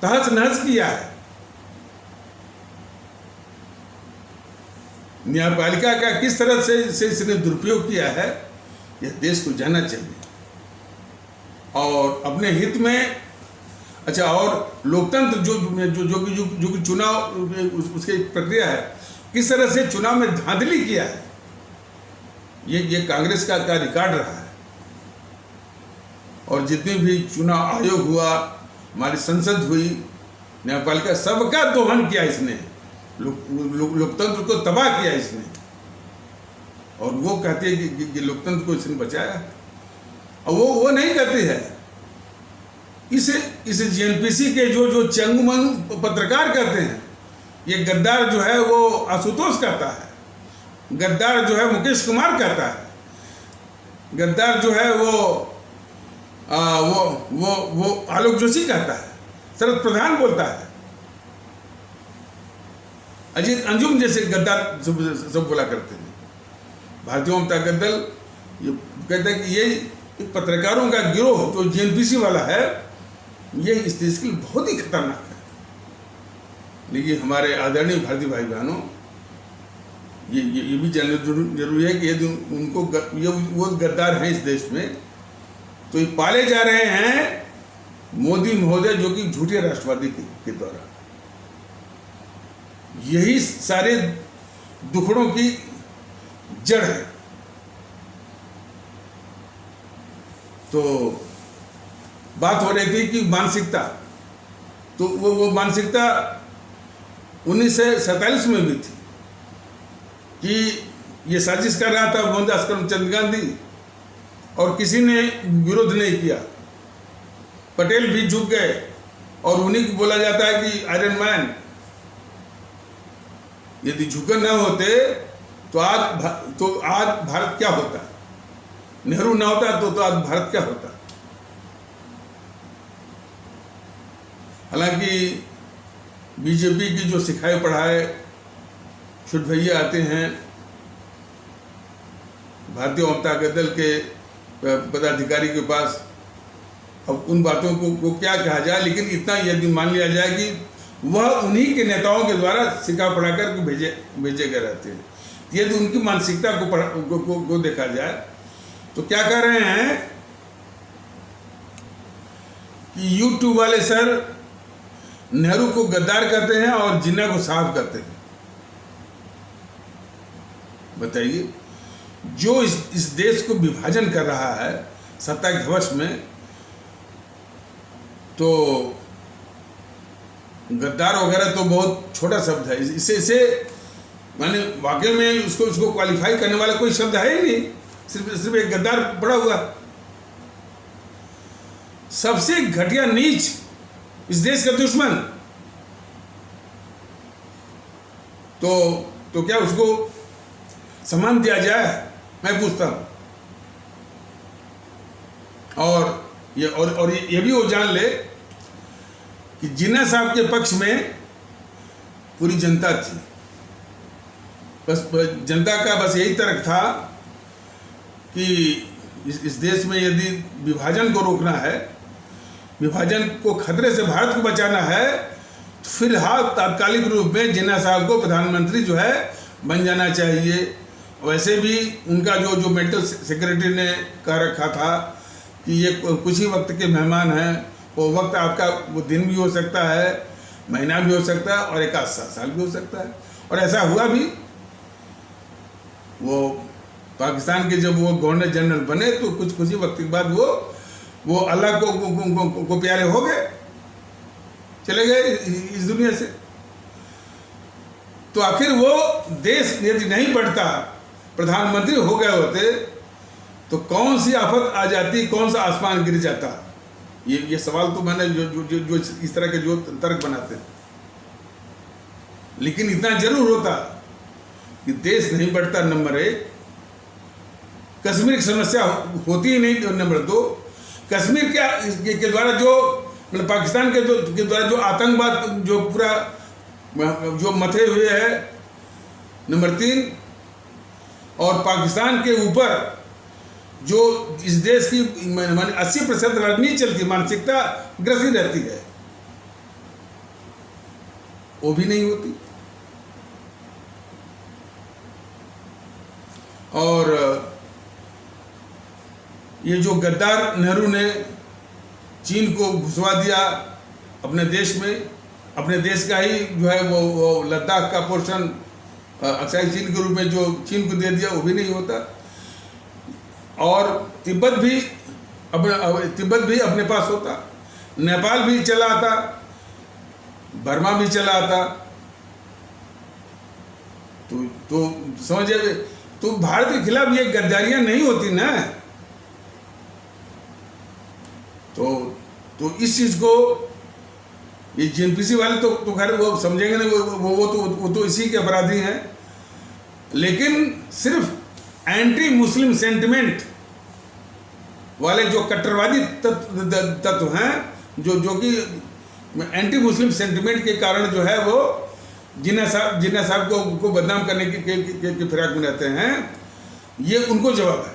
तहस नहस किया है। न्यायपालिका का किस तरह से इसने दुरुपयोग किया है, यह देश को जानना चाहिए। और अपने हित में, अच्छा, और लोकतंत्र जो चुनाव उसकी प्रक्रिया है, किस तरह से चुनाव में धांधली किया है, ये कांग्रेस का रिकॉर्ड रहा है। और जितने भी चुनाव आयोग हुआ, हमारी संसद हुई, न्यायपालिका, सबका दोहन किया इसने, लोकतंत्र को तबाह किया इसने। और वो कहती है कि लोकतंत्र को इसने बचाया, और वो नहीं कहती है। इस जीएनपीसी के जो चंगुमंग पत्रकार कहते हैं, ये गद्दार जो है वो आशुतोष कहता है, गद्दार जो है मुकेश कुमार कहता है, गद्दार जो है वो आलोक जोशी कहता है, शरद प्रधान बोलता है, अजीत अंजुम जैसे गद्दार सब बोला करते हैं। भारतीय जनता दल ये कहता है कि ये पत्रकारों का गिरोह जो जीएनपीसी वाला है, ये इस देश के लिए बहुत ही खतरनाक है। लेकिन हमारे आदरणीय भारतीय भाई बहनों, ये भी जानना जरूरी है कि यदि उनको वो गद्दार हैं इस देश में, तो ये पाले जा रहे हैं मोदी महोदय, जो कि झूठे राष्ट्रवादी के द्वारा। यही सारे दुखड़ों की जड़ है। तो बात हो रही थी कि मानसिकता, तो वो मानसिकता 1947 में भी थी कि ये साजिश कर रहा था मोहनदास करमचंद गांधी, और किसी ने विरोध नहीं किया। पटेल भी झुक गए, और उन्हीं को बोला जाता है कि आयरन मैन। यदि झुके न होते तो आज भारत क्या होता? नेहरू ना होता तो आज भारत क्या होता? हालांकि बीजेपी की जो सिखाए पढ़ाए छुट भैया आते हैं, भारतीय जनता दल के पदाधिकारी के पास, अब उन बातों को क्या कहा जाए, लेकिन इतना यदि मान लिया जाए कि वह उन्हीं के नेताओं के द्वारा सिखा पढ़ा कर भेजे गए रहते हैं। यदि उनकी मानसिकता को देखा जाए तो क्या कह रहे हैं कि यूट्यूब वाले सर नेहरू को गद्दार कहते हैं और जिन्ना को साहब कहते हैं। बताइए, जो इस देश को विभाजन कर रहा है सत्ता के हवस में, तो गद्दार वगैरह तो बहुत छोटा शब्द है, इसे माने वाकई में उसको क्वालिफाई करने वाला कोई शब्द है ही नहीं, सिर्फ एक गद्दार पड़ा हुआ। सबसे घटिया नीच इस देश का दुश्मन, तो क्या उसको सम्मान दिया जाए, मैं पूछता हूं। और ये भी वो जान ले कि जिन्ना साहब के पक्ष में पूरी जनता थी, बस जनता का बस यही तर्क था कि इस देश में यदि विभाजन को रोकना है, विभाजन को खतरे से भारत को बचाना है, तो फिलहाल तात्कालिक रूप में जिन्ना साहब को प्रधानमंत्री जो है बन जाना चाहिए। वैसे भी उनका जो मेडिकल सेक्रेटरी ने कह रखा था कि ये कुछ ही वक्त के मेहमान हैं, वो वक्त आपका वो दिन भी हो सकता है, महीना भी हो सकता है और 1 साल भी हो सकता है। और ऐसा हुआ भी। वो पाकिस्तान के जब वो गवर्नर जनरल बने तो कुछ ही वक्त के बाद वो अल्लाह को प्यारे हो गए, चले गए इस दुनिया से। तो आखिर वो देश यदि नहीं बढ़ता, प्रधानमंत्री हो गए होते, तो कौन सी आफत आ जाती, कौन सा आसमान गिर जाता? ये सवाल तो मैंने जो इस तरह के जो तर्क बनाते हैं। लेकिन इतना जरूर होता कि देश नहीं बढ़ता, नंबर 1। कश्मीर की समस्या होती ही नहीं, नंबर 2। कश्मीर के द्वारा जो मतलब पाकिस्तान के द्वारा जो आतंकवाद जो पूरा जो मथे हुए है, नंबर 3। और पाकिस्तान के ऊपर जो इस देश की 80% राजनीति चलती, मानसिकता ग्रसी रहती है, वो भी नहीं होती। और ये जो गद्दार नेहरू ने चीन को घुसवा दिया अपने देश में, अपने देश का ही जो है वो लद्दाख का पोर्शन अक्साई चीन के रूप में जो चीन को दे दिया, वो भी नहीं होता। और तिब्बत भी अपने पास होता, नेपाल भी चला आता, बर्मा भी चला आता। तो समझिए, तो भारत के खिलाफ ये गद्दारियां नहीं होती ना। तो इस चीज को ये जेएनपीसी वाले तो खैर वो समझेंगे नहीं, वो तो इसी के अपराधी हैं। लेकिन सिर्फ एंटी मुस्लिम सेंटिमेंट वाले जो कट्टरवादी तत्व हैं, जो कि एंटी मुस्लिम सेंटिमेंट के कारण जो है वो जिन्ना साहब को बदनाम करने की फिराक में रहते हैं, ये उनको जवाब है।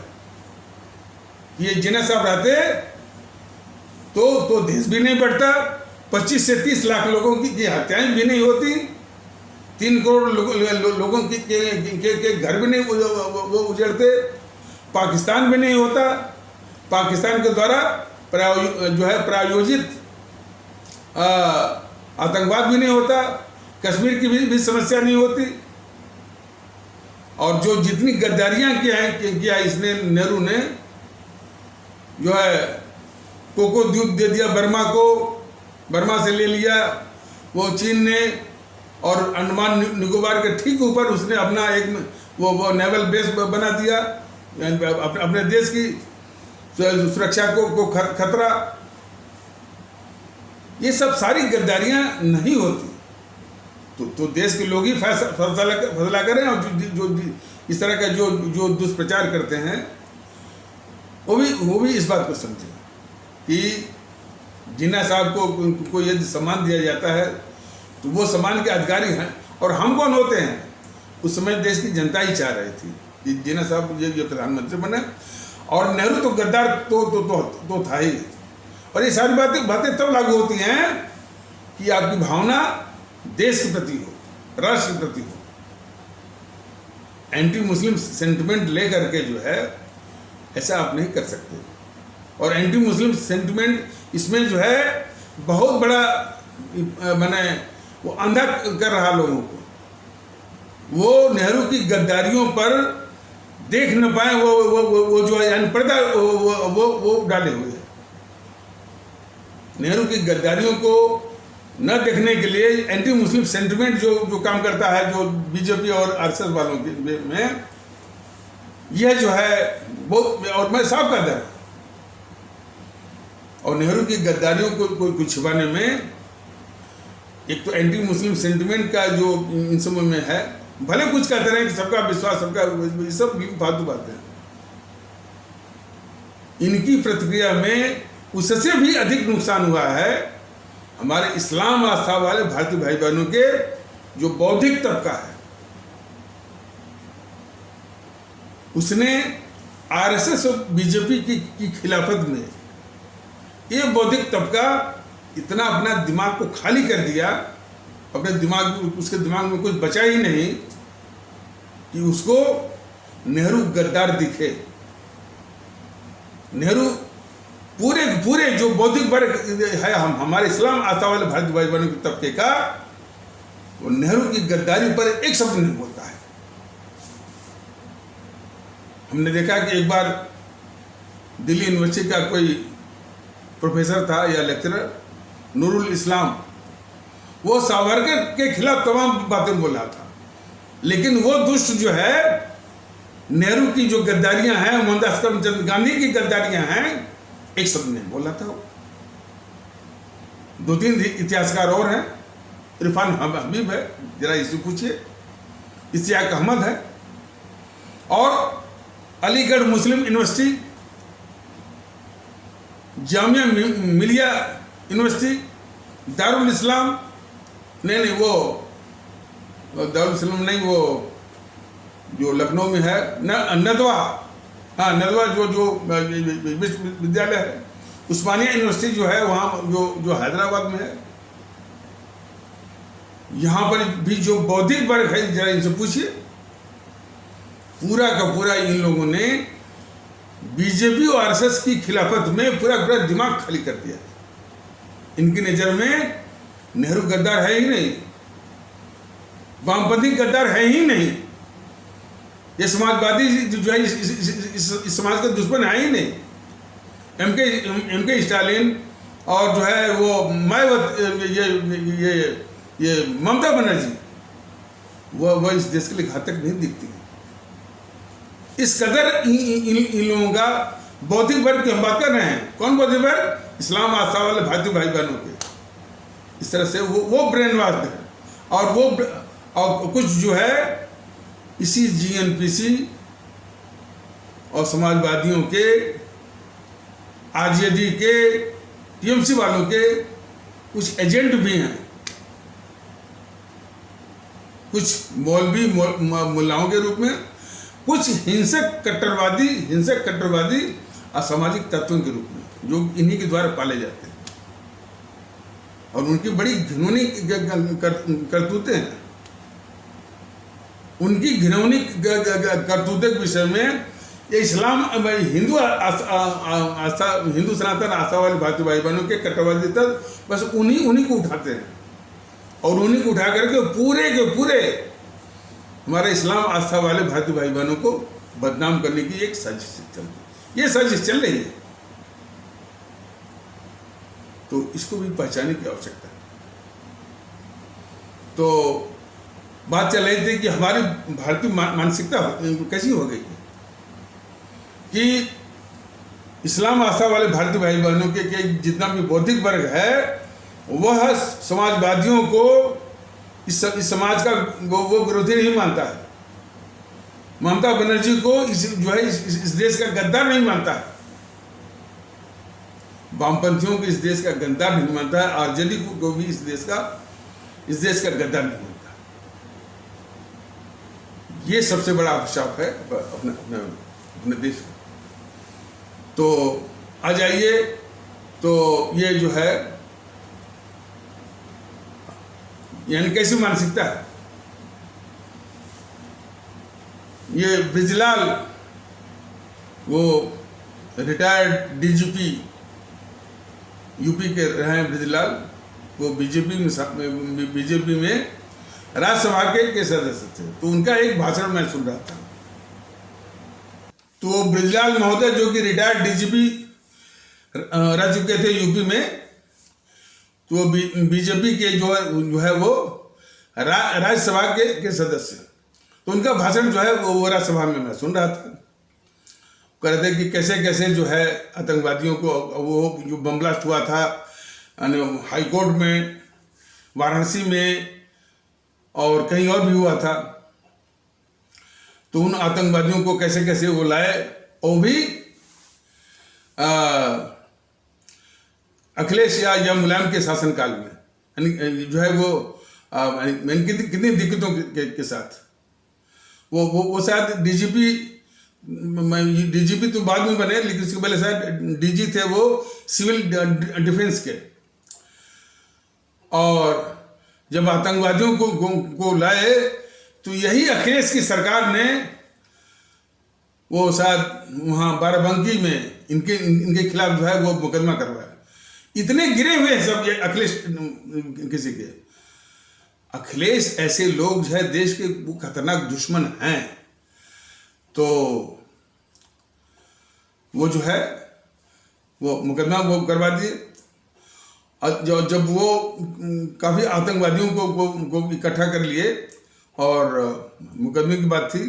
ये जिन्ना साहब रहते तो देश भी नहीं बढ़ता, 25 से 30 लाख लोगों की हत्याएं भी नहीं होती, 3 करोड़ लोगों के घर भी नहीं वो उजड़ते, पाकिस्तान भी नहीं होता, पाकिस्तान के द्वारा प्रायोजित आतंकवाद भी नहीं होता, कश्मीर की भी समस्या नहीं होती। और जो जितनी गद्दारियां किया इसने, नेहरू ने जो है कोको द्वीप दे दिया बर्मा को, बर्मा से ले लिया वो चीन ने, और अंडमान निकोबार के ठीक ऊपर उसने अपना एक वो नेवल बेस बना दिया, अपने देश की सुरक्षा को खतरा। ये सब सारी गद्दारियां नहीं होती तो देश के लोग ही फैसला करें। और जो इस तरह का जो दुष्प्रचार करते हैं, वो भी इस बात को समझें कि जिन्ना साहब को यदि सम्मान दिया जाता है तो वो सम्मान के अधिकारी हैं। और हम कौन होते हैं? उस समय देश की जनता ही चाह रही थी कि जिन्ना साहब ये प्रधानमंत्री बने। और नेहरू तो गद्दार तो था ही। और ये सारी बातें तब लागू होती हैं कि आपकी भावना देश के प्रति हो, राष्ट्र के प्रति हो। एंटी मुस्लिम सेंटिमेंट लेकर के जो है ऐसा आप नहीं कर सकते। और एंटी मुस्लिम सेंटिमेंट इसमें जो है बहुत बड़ा मैंने वो अंधा कर रहा लोगों को। वो नेहरू की गद्दारियों पर देख न पाए, वो जो है पर्दा वो डाले हुए हैं। नेहरू की गद्दारियों को न देखने के लिए एंटी मुस्लिम सेंटिमेंट जो काम करता है, जो बीजेपी और आरएसएस वालों के में, यह जो है बहुत, और मैं साफ कहता हूं, और नेहरू की गद्दारियों को छिपाने में एक तो एंटी मुस्लिम सेंटिमेंट का जो इन समय में है, भले कुछ कहते रहे कि सबका विश्वास, सबका, ये सब फालतू बातें हैं। इनकी प्रतिक्रिया में उससे भी अधिक नुकसान हुआ है हमारे इस्लाम आस्था वाले भारतीय भाई बहनों के, जो बौद्धिक तबका है। उसने आरएसएस और बीजेपी की खिलाफत में ये बौद्धिक तबका इतना अपना दिमाग को खाली कर दिया, अपने दिमाग, उसके दिमाग में कुछ बचा ही नहीं कि उसको नेहरू गद्दार दिखे। नेहरू पूरे जो बौद्धिक वर्ग है हमारे इस्लाम आस्था वाले भारतीय भाई बहनों के तबके का, वो नेहरू की गद्दारी पर एक शब्द नहीं बोलता है। हमने देखा कि एक बार दिल्ली यूनिवर्सिटी का कोई प्रोफेसर था या लेक्चरर, नूरुल इस्लाम, वो सावरकर के खिलाफ तमाम बातें बोल रहा था, लेकिन वो दुष्ट जो है, नेहरू की जो गद्दारियां हैं, मोहनदास करमचंद गांधी की गद्दारियां हैं, एक शब्द नहीं बोला था। दो तीन इतिहासकार और हैं, इरफान हबीब है, जरा इसे पूछिए, इस्तियाक अहमद है, और अलीगढ़ मुस्लिम यूनिवर्सिटी, जामिया मिलिया यूनिवर्सिटी, दारुल इस्लाम, नहीं वो दारुल इस्लाम नहीं, वो जो लखनऊ में है, नदवा, हाँ नदवा जो विश्वविद्यालय है, उस्मानिया यूनिवर्सिटी जो है वहाँ जो हैदराबाद में है, यहाँ पर भी जो बौद्धिक वर्ग है, जरा इनसे पूछिए, पूरा का पूरा इन लोगों ने बीजेपी और आरएसएस की खिलाफत में पूरा दिमाग खाली कर दिया। इनकी नज़र में नेहरू गद्दार है ही नहीं, वामपंथी गद्दार है ही नहीं, ये समाजवादी जो है इस समाज का दुश्मन है ही नहीं। एमके स्टालिन और जो है वो ये ममता बनर्जी, वह इस देश के लिए घातक नहीं दिखती। इस कदर इन लोगों का बौद्धिक वर्ग की हम बात कर रहे हैं, कौन बौद्धिक वर्ग? इस्लाम आस्था वाले भारतीय भाई बहनों के। इस तरह से वो ब्रेन वॉश है, और कुछ जो है इसी जीएनपीसी और समाजवादियों के, आरजेडी के, टीएमसी वालों के कुछ एजेंट भी हैं, कुछ मौलवी मुल्लाओं के रूप में, कुछ हिंसक कट्टरवादी असामाजिक तत्वों के रूप में, जो इन्हीं के द्वारा पाले जाते हैं, और उनकी बड़ी घिनौनी करतूतें हैं। उनकी घिनौनी करतूते के विषय में ये इस्लाम, हिंदू सनातन आस्था वाले भारतीय भाई बहनों के कट्टरवादी तत्व बस उन्हीं को उठाते हैं, और उन्हीं को उठा करके पूरे के पूरे हमारे इस्लाम आस्था वाले भारतीय भाई बहनों को बदनाम करने की एक साजिश चल रही है। ये साजिश चल रही है, तो इसको भी पहचानने की आवश्यकता है। तो बात चल रही थी कि हमारी भारतीय मानसिकता कैसी हो गई कि इस्लाम आस्था वाले भारतीय भाई बहनों के जितना भी बौद्धिक वर्ग है, वह समाजवादियों को इस समाज का वो विरोधी नहीं मानता है, ममता बनर्जी को इस देश का गद्दार नहीं मानता है, वामपंथियों को इस देश का गद्दार नहीं मानता है, आरजेडी को भी इस देश का गद्दार नहीं मानता। ये सबसे बड़ा अभिशाप है अपने देश का। तो आ जाइए, तो ये जो है यानी कैसी मानसिकता है, ये ब्रिजलाल, वो रिटायर्ड डीजीपी यूपी के रहे हैं ब्रिजलाल, वो बीजेपी में राज्यसभा के सदस्य थे। तो उनका एक भाषण मैं सुन रहा था, तो ब्रिजलाल महोदय जो कि रिटायर्ड डीजीपी रह चुके थे यूपी में, तो वो बीजेपी के जो है वो राज्यसभा के सदस्य, तो उनका भाषण जो है वो राज्यसभा में मैं सुन रहा था। कह रहे थे कि कैसे कैसे जो है आतंकवादियों को, वो जो बम ब्लास्ट हुआ था हाई कोर्ट में, वाराणसी में और कहीं और भी हुआ था, तो उन आतंकवादियों को कैसे कैसे वो लाए, वो भी अखिलेश या मुलायम के शासनकाल में, यानी जो है वो कितनी दिक्कतों के साथ वो शायद डीजीपी तो बाद में बने, लेकिन उसके पहले शायद डीजी थे वो सिविल डिफेंस के। और जब आतंकवादियों को लाए तो यही अखिलेश की सरकार ने वो शायद वहाँ बाराबंकी में इनके खिलाफ जो है वो मुकदमा करवाया। इतने गिरे हुए सब ये अखिलेश किसी के। अखिलेश ऐसे लोग जो है देश के वो खतरनाक दुश्मन हैं, तो वो जो है वो मुकदमा वो करवा दिए। और जब वो काफ़ी आतंकवादियों को इकट्ठा कर लिए और मुकदमे की बात थी,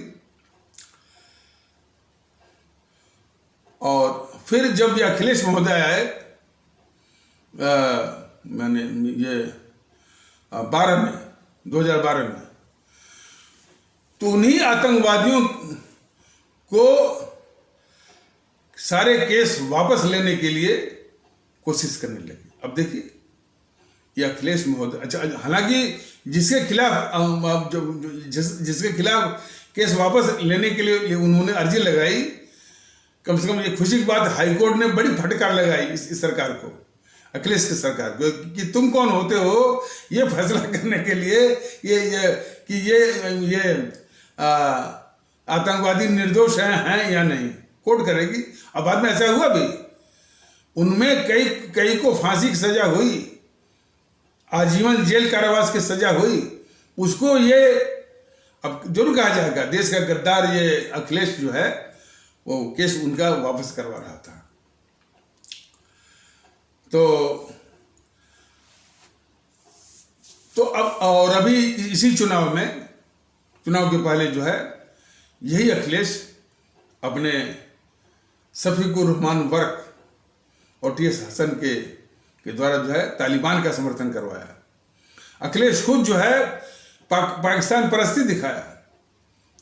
और फिर जब ये अखिलेश महोदय आए मैंने ये 2012 में, तो उन्हीं आतंकवादियों को सारे केस वापस लेने के लिए कोशिश करने लगे। अब देखिए ये अखिलेश महोदय, अच्छा हालांकि जिसके खिलाफ केस वापस लेने के लिए उन्होंने अर्जी लगाई, कम से कम ये खुशी की बात, हाई कोर्ट ने बड़ी फटकार लगाई इस सरकार को, अखिलेश की सरकार को, कि तुम कौन होते हो ये फैसला करने के लिए ये आतंकवादी निर्दोष हैं या नहीं। कोर्ट करेगी। अब बाद में ऐसा हुआ भी, उनमें कई को फांसी की सजा हुई, आजीवन जेल कारावास की सजा हुई। उसको ये अब जरूर कहा जाएगा देश का गद्दार ये अखिलेश जो है वो केस उनका वापस करवा रहा था। तो अब और अभी इसी चुनाव के पहले जो है यही अखिलेश अपने शफीकुर रहमान वर्क और टीएस हसन के द्वारा जो है तालिबान का समर्थन करवाया। अखिलेश खुद जो है पाकिस्तान परस्ती दिखाया,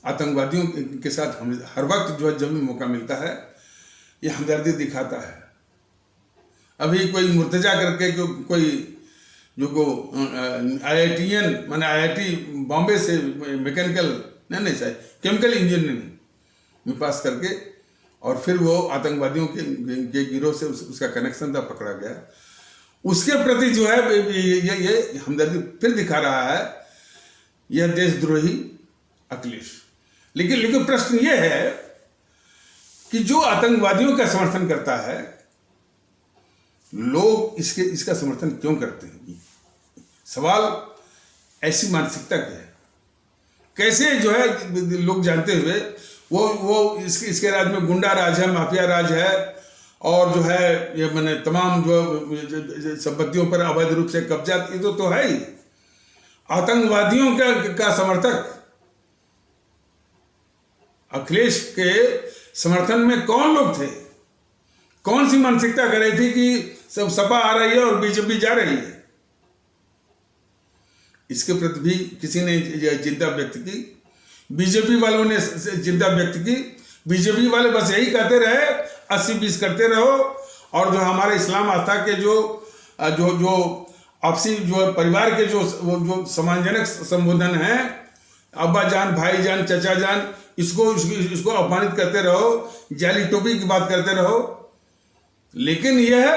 आतंकवादियों के साथ हर वक्त जो है जब भी मौका मिलता है ये हमदर्दी दिखाता है। अभी कोई मुर्तजा करके कोई जो को IITN माने IIT बॉम्बे से मैकेनिकल नहीं सर केमिकल इंजीनियरिंग में पास करके और फिर वो आतंकवादियों के गिरोह से उसका कनेक्शन था, पकड़ा गया। उसके प्रति जो है ये हमदर्दी फिर दिखा रहा है यह देशद्रोही अखिलेश। लेकिन प्रश्न ये है कि जो आतंकवादियों का समर्थन करता है, लोग इसका समर्थन क्यों करते हैं? सवाल ऐसी मानसिकता क्या है? कैसे जो है लोग जानते हुए वो इसके राज में गुंडा राज है, माफिया राज है, और जो है ये मैंने तमाम जो संपत्तियों पर अवैध रूप से कब्जा, ये तो है ही। आतंकवादियों का समर्थक अखिलेश के समर्थन में कौन लोग थे? कौन सी मानसिकता कर रही थी कि सब सपा आ रही है और बीजेपी जा रही है? इसके प्रति भी किसी ने चिंता व्यक्त की, बीजेपी वालों ने चिंता व्यक्त की। बीजेपी वाले बस यही कहते रहे 80-20 करते रहो, और जो हमारे इस्लाम आस्था के जो आपसी जो परिवार के जो सम्मानजनक संबोधन है, अब्बा जान, भाई जान, चचा जान, इसको अपमानित करते रहो, जाली टोपी की बात करते रहो। लेकिन यह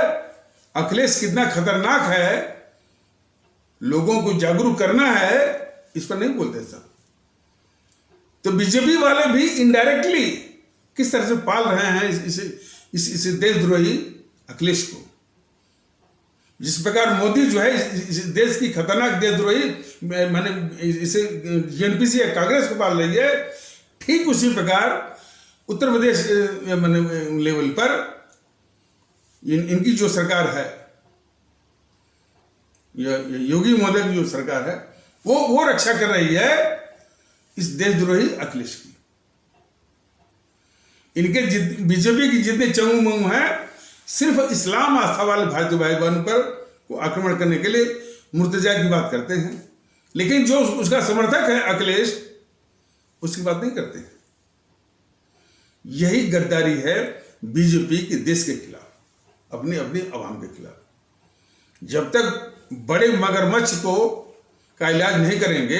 अखिलेश कितना खतरनाक है, लोगों को जागरूक करना है, इस पर नहीं बोलते सब। तो बीजेपी वाले भी इनडायरेक्टली किस तरह से पाल रहे हैं इस देशद्रोही अखिलेश को। जिस प्रकार मोदी जो है इस देश की खतरनाक देशद्रोही मैंने इसे जेएनपीसी या कांग्रेस को पाल रही है, ठीक उसी प्रकार उत्तर प्रदेश लेवल पर इनकी जो सरकार है योगी महोदय की जो सरकार है वो रक्षा कर रही है इस देशद्रोही अखिलेश की। इनके बीजेपी की जितने चंगू मंगू हैं सिर्फ इस्लाम आस्था वाले भारतीय भाई बहनों पर वो आक्रमण करने के लिए मुर्तजा की बात करते हैं, लेकिन जो उसका समर्थक है अखिलेश उसकी बात नहीं करते। यही गद्दारी है बीजेपी के देश के खिलाफ, अपनी अपनी आवाम के खिलाफ। जब तक बड़े मगरमच्छ का इलाज नहीं करेंगे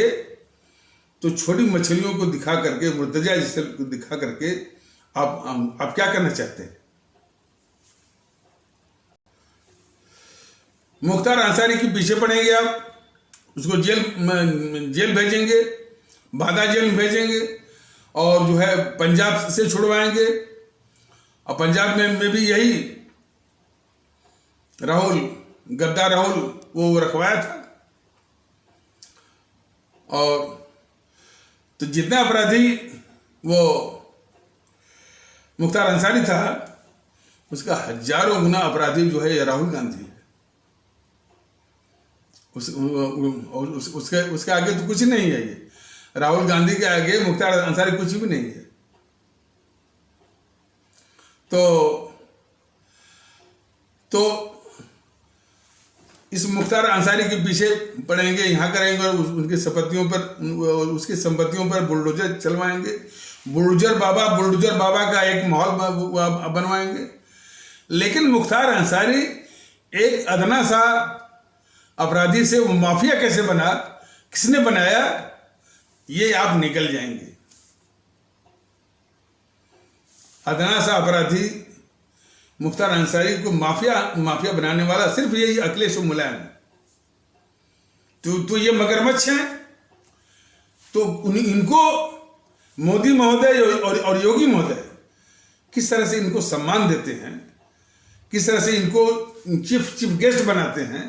तो छोटी मछलियों को दिखा करके, मुर्तजा जिसे दिखा करके आप क्या करना चाहते हैं? मुख्तार अंसारी के पीछे पड़ेंगे आप, उसको जेल भेजेंगे, बांदा जेल में भेजेंगे और जो है पंजाब से छुड़वाएंगे। और पंजाब में भी यही राहुल, गद्दार राहुल वो रखवाया था। और तो जितना अपराधी वो मुख्तार अंसारी था उसका हजारों गुना अपराधी जो है ये राहुल गांधी है। उसके आगे तो कुछ नहीं है। ये राहुल गांधी के आगे मुख्तार अंसारी कुछ भी नहीं है। तो इस मुख्तार अंसारी के पीछे पड़ेंगे, यहाँ करेंगे और उनकी संपत्तियों पर, उसकी संपत्तियों पर बुलडोजर चलवाएंगे। बुलडोजर बाबा का एक माहौल बनवाएंगे। लेकिन मुख्तार अंसारी एक अदना सा अपराधी से वो माफिया कैसे बना, किसने बनाया, ये आप निकल जाएंगे। अदना सा अपराधी मुख्तार अंसारी को माफिया बनाने वाला सिर्फ यही अखिलेश और मुलायम। तो ये मगरमच्छ हैं। तो इनको मोदी महोदय और योगी महोदय किस तरह से इनको सम्मान देते हैं, किस तरह से इनको चीफ गेस्ट बनाते हैं,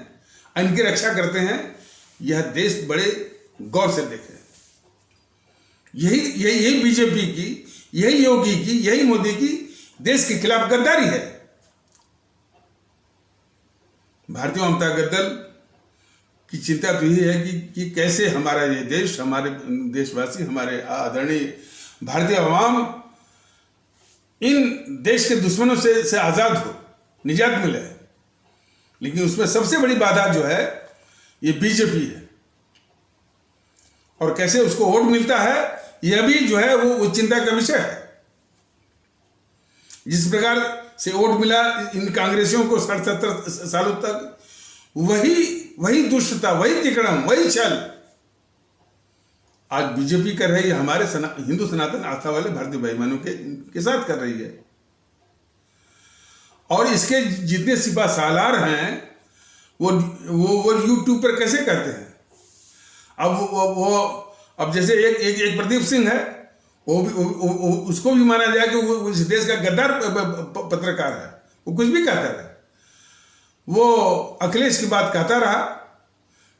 इनकी रक्षा करते हैं, यह देश बड़े गौर से देखे। यही बीजेपी की, यही योगी की, यही मोदी की देश के खिलाफ गद्दारी है। भारतीय जनता दल की चिंता तो यही है कि कैसे हमारा ये देश, हमारे देशवासी, हमारे आदरणीय भारतीय आवाम इन देश के दुश्मनों से आजाद हो, निजात मिले। लेकिन उसमें सबसे बड़ी बाधा जो है ये बीजेपी है। और कैसे उसको वोट मिलता है यह भी जो है वो चिंता का विषय है। जिस प्रकार से वोट मिला इन कांग्रेसियों को 60-70 सालों तक, वही दुष्टता, वही तिकड़म, वही छल आज बीजेपी कर रही है, हमारे हिंदू सनातन आस्था वाले भारतीय भाई बहनों के साथ कर रही है। और इसके जितने सिपा सालार हैं वो यूट्यूब पर कैसे करते हैं। अब जैसे एक प्रदीप सिंह है, वो भी उसको भी माना जाए कि वो इस देश का गद्दार पत्रकार है, वो कुछ भी कहता रहा। वो अखिलेश की बात कहता रहा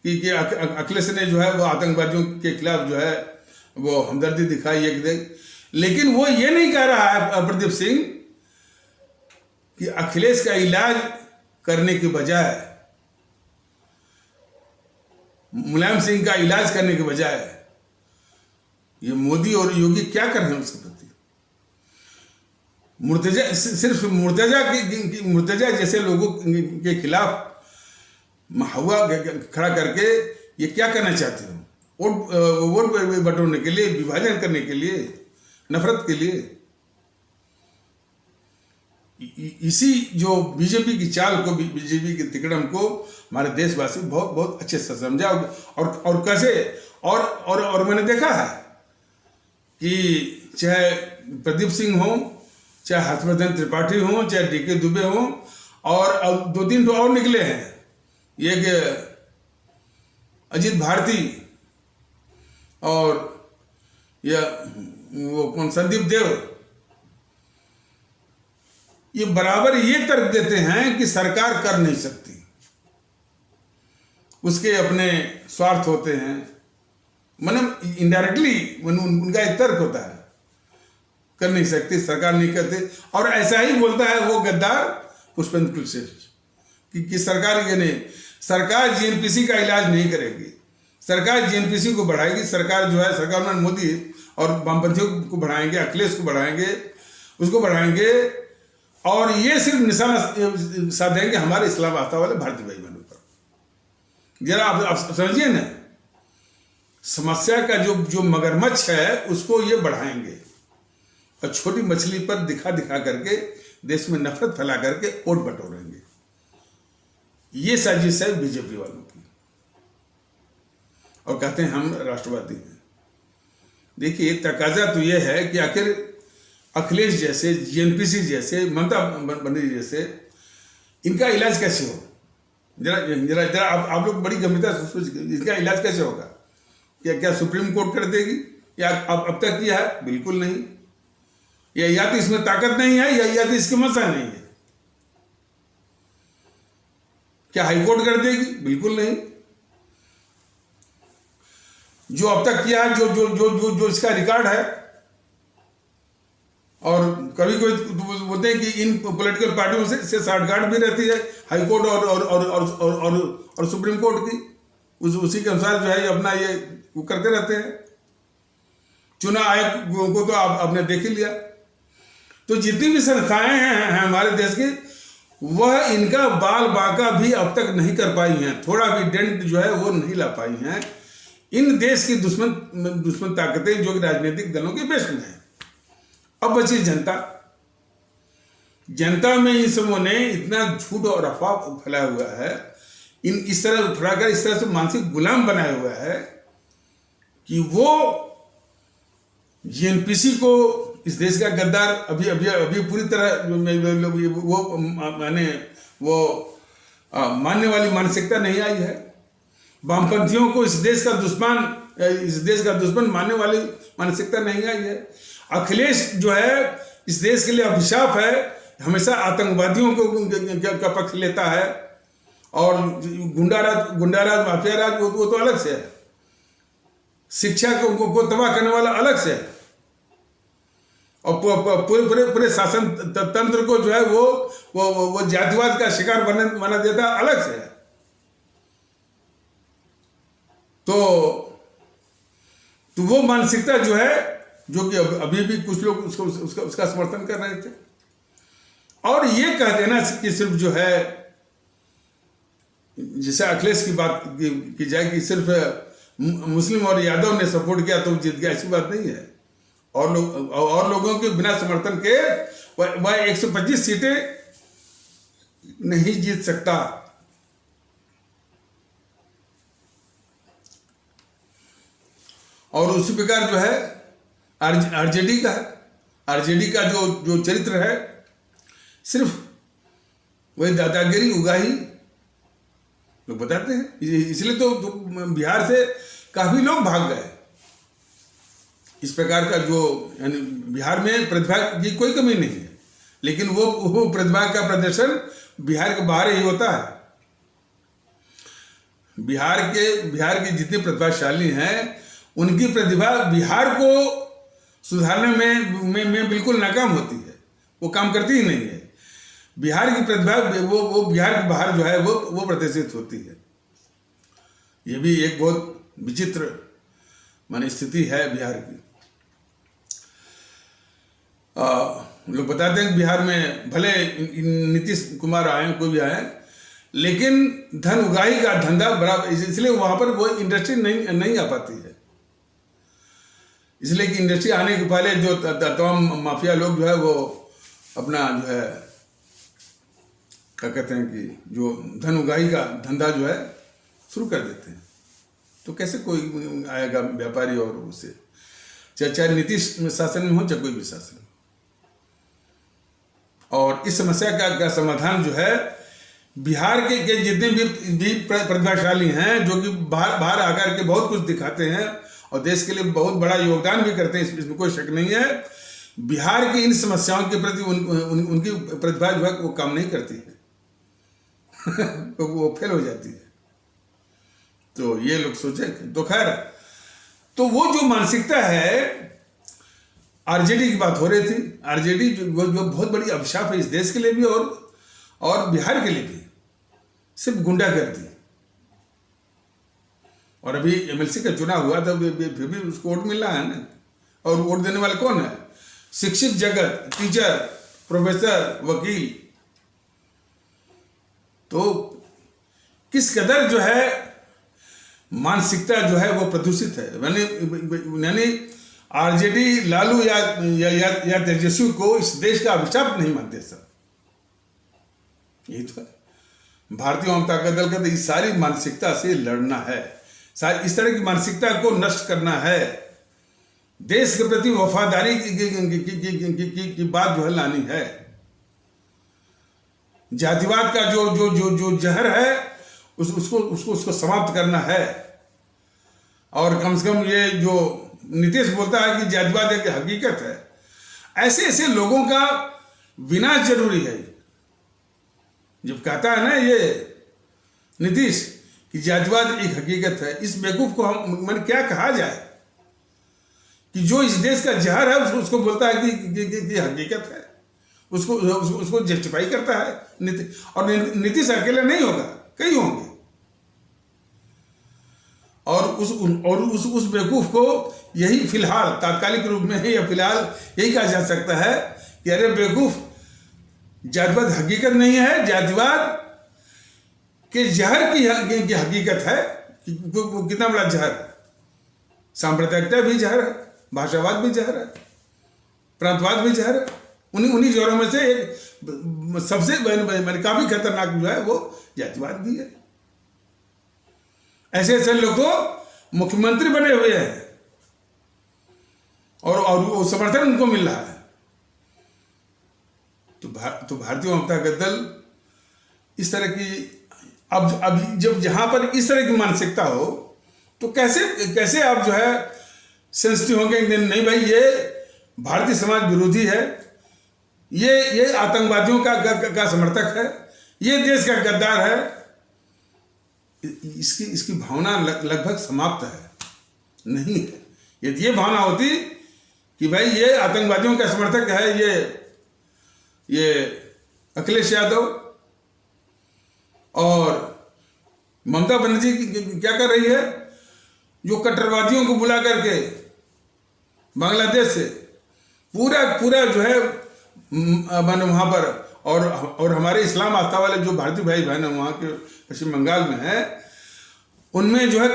कि अखिलेश ने जो है वो आतंकवादियों के खिलाफ जो है वो हमदर्दी दिखाई है। लेकिन वो ये नहीं कह रहा है प्रदीप सिंह कि अखिलेश का इलाज करने के बजाय, मुलायम सिंह का इलाज करने के बजाय ये मोदी और योगी क्या कर रहे हैं उसके प्रति। सिर्फ मुर्तजा जैसे लोगों के खिलाफ हवा खड़ा करके ये क्या करना चाहते हो? वोट बटोरने के लिए, विभाजन करने के लिए, नफरत के लिए। इसी जो बीजेपी की चाल को, बीजेपी के तिकड़म को हमारे देशवासी बहुत बहुत अच्छे से समझा। और कैसे और मैंने देखा है कि चाहे प्रदीप सिंह हो, चाहे हर्षवर्धन त्रिपाठी हो, चाहे डीके दुबे हो, और अब 2-3 तो और निकले हैं, ये कि अजीत भारती और या वो कौन, संदीप देव, ये बराबर ये तर्क देते हैं कि सरकार कर नहीं सकती, उसके अपने स्वार्थ होते हैं। मतलब इनडायरेक्टली उनका एक तर्क होता है, कर नहीं सकती, सरकार नहीं करते। और ऐसा ही बोलता है वो गद्दार पुष्पेंद्र कुशवाहा कि सरकार ये नहीं, सरकार जीएनपीसी का इलाज नहीं करेगी, सरकार जीएनपीसी को बढ़ाएगी। सरकार जो है, सरकार में मोदी और वामपंथियों को बढ़ाएंगे, अखिलेश को बढ़ाएंगे, उसको बढ़ाएंगे, और ये सिर्फ निशाना साधेंगे हमारे इस्लाम आस्था वाले भारतीय भाई बहनों पर। जरा आप समझिए ना, समस्या का जो मगरमच्छ है उसको ये बढ़ाएंगे और छोटी मछली पर दिखा करके देश में नफरत फैला करके वोट बटोरेंगे। ये साजिश है बीजेपी वालों की, और कहते हैं हम राष्ट्रवादी हैं। देखिए, तकाजा तो ये है कि आखिर अखिलेश जैसे, जीएनपीसी जैसे, ममता बनर्जी जैसे, इनका इलाज कैसे हो? जरा आप लोग बड़ी गंभीरता से सोचिए, इसका इलाज कैसे होगा? क्या सुप्रीम कोर्ट कर देगी? या अब तक किया है? बिल्कुल नहीं। या तो इसमें ताकत नहीं है, या तो इसकी मंशा नहीं है। क्या हाईकोर्ट कर देगी? बिल्कुल नहीं। जो अब तक किया है, जो इसका रिकॉर्ड है, और कभी कोई बोलते हैं कि इन पॉलिटिकल पार्टियों से साठगांठ भी रहती है हाई कोर्ट और सुप्रीम कोर्ट की, उसी के अनुसार जो है अपना ये वो करते रहते हैं। चुनाव आयोग को तो आपने देख ही लिया। तो जितनी भी संस्थाएं हैं हमारे देश की, वह इनका बाल बांका भी अब तक नहीं कर पाई हैं, थोड़ा भी डेंट जो है वो नहीं ला पाई हैं। इन देश की दुश्मन ताकतें जो कि राजनीतिक दलों के बेस में है। अब बची जनता। जनता में इन सबों ने इतना झूठ और अफवाह फैलाया हुआ है, इस तरह से मानसिक गुलाम बनाया हुआ है कि वो जीएनपीसी को, इस देश का गद्दार, अभी पूरी तरह मानने वाली मानसिकता नहीं आई है। वामपंथियों को इस देश का दुश्मन मानने वाली मानसिकता नहीं आई है। अखिलेश जो है इस देश के लिए अभिशाप है, हमेशा आतंकवादियों का पक्ष लेता है, और गुंडाराज माफिया राज वो तो अलग से है। शिक्षा को तबाह करने वाला अलग से है, और पूरे शासन तंत्र को जो है वो जातिवाद का शिकार बना देता अलग से है। तो वो मानसिकता जो है, जो कि अभी भी कुछ लोग उसका समर्थन कर रहे थे, और ये कह देना कि सिर्फ जो है, जैसे अखिलेश की बात की जाए कि सिर्फ मुस्लिम और यादव ने सपोर्ट किया तो जीत गया, ऐसी बात नहीं है। और लोगों के बिना समर्थन के वह 125 सीटें नहीं जीत सकता। और उसी प्रकार जो है आरजेडी का जो चरित्र है, सिर्फ वही दादागिरी उगाही लोग बताते हैं। इसलिए तो बिहार से काफी लोग भाग गए। इस प्रकार का जो, यानी बिहार में प्रतिभा की कोई कमी नहीं है, लेकिन वो प्रतिभा का प्रदर्शन बिहार के बाहर ही होता है। बिहार के जितने प्रतिभाशाली हैं, उनकी प्रतिभा बिहार को सुधारने में बिल्कुल नाकाम होती है, वो काम करती ही नहीं है। बिहार की प्रतिभा वो बिहार के बाहर जो है वो प्रदर्शित होती है। ये भी एक बहुत विचित्र माने स्थिति है बिहार की। लोग बताते हैं कि बिहार में भले नीतीश कुमार आए, कोई भी आए, लेकिन धन उगाही का धंधा बराबर, इसलिए वहां पर वो इंडस्ट्री नहीं आ पाती है। इसलिए कि इंडस्ट्री आने के पहले जो तमाम माफिया लोग जो है वो अपना जो है क्या कहते हैं कि जो धन उगाही का धंधा जो है शुरू कर देते हैं। तो कैसे कोई आएगा व्यापारी और उससे, चाहे नीतीश शासन में हो चाहे कोई भी शासन हो। और इस समस्या का समाधान जो है, बिहार के जितने भी प्रतिभाशाली हैं, जो कि बाहर आकर के बहुत कुछ दिखाते हैं और देश के लिए बहुत बड़ा योगदान भी करते हैं, इसमें कोई शक नहीं है। बिहार की इन समस्याओं के प्रति उनकी प्रतिभा जो है वो काम नहीं करती है वो फेल हो जाती है। तो ये लोग सोचे तो खैर, तो वो जो मानसिकता है, आरजेडी की बात हो रही थी। आरजेडी जो बहुत बड़ी अभिशाप है इस देश के लिए भी और बिहार के लिए भी। सिर्फ गुंडागर्दी, और अभी एमएलसी का चुनाव हुआ था, फिर भी उसको वोट मिल रहा है ना। और वोट देने वाले कौन है? शिक्षित जगत, टीचर, प्रोफेसर, वकील। तो किस कदर जो है मानसिकता जो है वो प्रदूषित है। यानी आरजेडी लालू या तेजस्वी को इस देश का अभिशाप नहीं मानते सब। यही तो है भारतीय जनता दल का। तो इस सारी मानसिकता से लड़ना है, इस तरह की मानसिकता को नष्ट करना है, देश के प्रति वफादारी की बात जो है लानी है। जातिवाद का जो जो जो जो जहर है उसको समाप्त करना है। और कम से कम ये जो नीतीश बोलता है कि जातिवाद एक हकीकत है, ऐसे ऐसे लोगों का विनाश जरूरी है। जब कहता है ना ये नीतीश कि जातिवाद एक हकीकत है, इस बेवकूफ को हम क्या कहा जाए कि जो इस देश का जहर है उसको बोलता है कि हकीकत है, उसको जस्टिफाई करता है। और नीतीश अकेले नहीं होगा, कई होंगे। और उस बेवकूफ को यही फिलहाल तात्कालिक रूप में है, या फिलहाल यही कहा जा सकता है कि अरे बेवकूफ, जातिवाद हकीकत नहीं है, जातिवाद के जहर की हकीकत है। कितना बड़ा जहर है। सांप्रदायिकता भी जहर है, भाषावाद भी जहर है, प्रांतवाद भी जहर है। उन्हीं जहरों में से एक सबसे काफी खतरनाक जो है वो जातिवाद भी है। ऐसे ऐसे लोग तो मुख्यमंत्री बने हुए हैं और वो समर्थन उनको मिल रहा है। तो भारतीय जनता दल इस तरह की अब जब जहां पर इस तरह की मानसिकता हो तो कैसे आप जो है सेंसिटिव होंगे। नहीं भाई, ये भारतीय समाज विरोधी है, ये आतंकवादियों का समर्थक है, ये देश का गद्दार है। इसकी भावना लगभग समाप्त है, नहीं है। यदि ये भावना होती कि भाई ये आतंकवादियों का समर्थक है, ये अखिलेश यादव, और ममता बनर्जी क्या कर रही है, जो कट्टरवादियों को बुला करके बांग्लादेश से पूरा जो है मैंने वहां पर और हमारे इस्लाम आस्था वाले जो भारतीय भाई बहन है वहां के पश्चिम बंगाल में है, उनमें जो है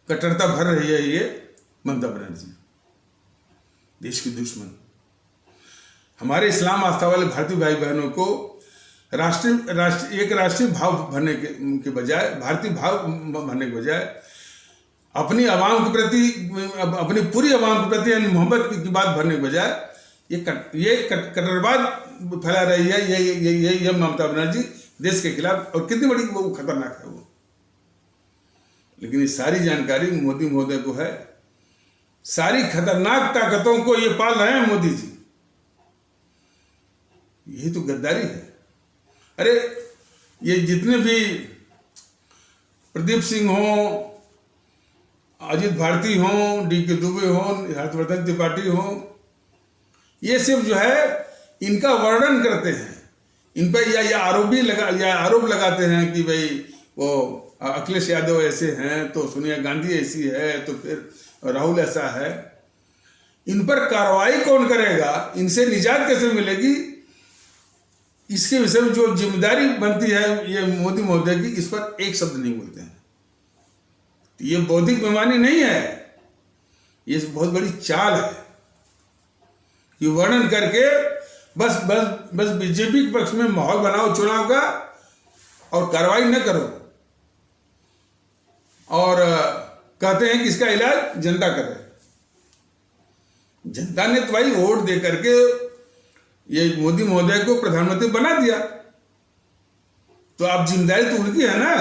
कट्टरता भर रही है ये ममता बनर्जी, देश की दुश्मन। हमारे इस्लाम आस्था वाले भारतीय भाई बहनों को एक राष्ट्रीय भाव भरने के बजाय, भारतीय भाव भरने के बजाय अपनी आवाम के प्रति, अपनी पूरी आवाम के प्रति मोहब्बत की बात भरने के बजाय ये कट्टरवाद फैला रही है ये ममता बनर्जी देश के खिलाफ। और कितनी बड़ी वो खतरनाक है वो। लेकिन ये सारी जानकारी मोदी महोदय को है। सारी खतरनाक ताकतों को ये पाल रहे हैं मोदी जी। यही तो गद्दारी है। अरे ये जितने भी प्रदीप सिंह हो, अजित भारती हो, डी.के. दुबे हो, हर्षवर्धन त्रिपाठी हो, ये सिर्फ जो है इनका वर्णन करते हैं, इन पर या आरोप लगाते हैं कि भाई वो अखिलेश यादव ऐसे हैं, तो सोनिया गांधी ऐसी है, तो फिर राहुल ऐसा है। इन पर कार्रवाई कौन करेगा, इनसे निजात कैसे मिलेगी, इसके विषय में जो जिम्मेदारी बनती है ये मोदी महोदय की, इस पर एक शब्द नहीं बोलते हैं। तो ये बौद्धिक बेईमानी नहीं है, ये बहुत बड़ी चाल है कि वर्णन करके बस बीजेपी के पक्ष में माहौल बनाओ चुनाव का और कार्रवाई न करो, और कहते हैं कि इसका इलाज जनता करे। जनता ने तो भाई वोट दे करके ये मोदी महोदय को प्रधानमंत्री बना दिया, तो अब जिम्मेदारी तो उनकी है ना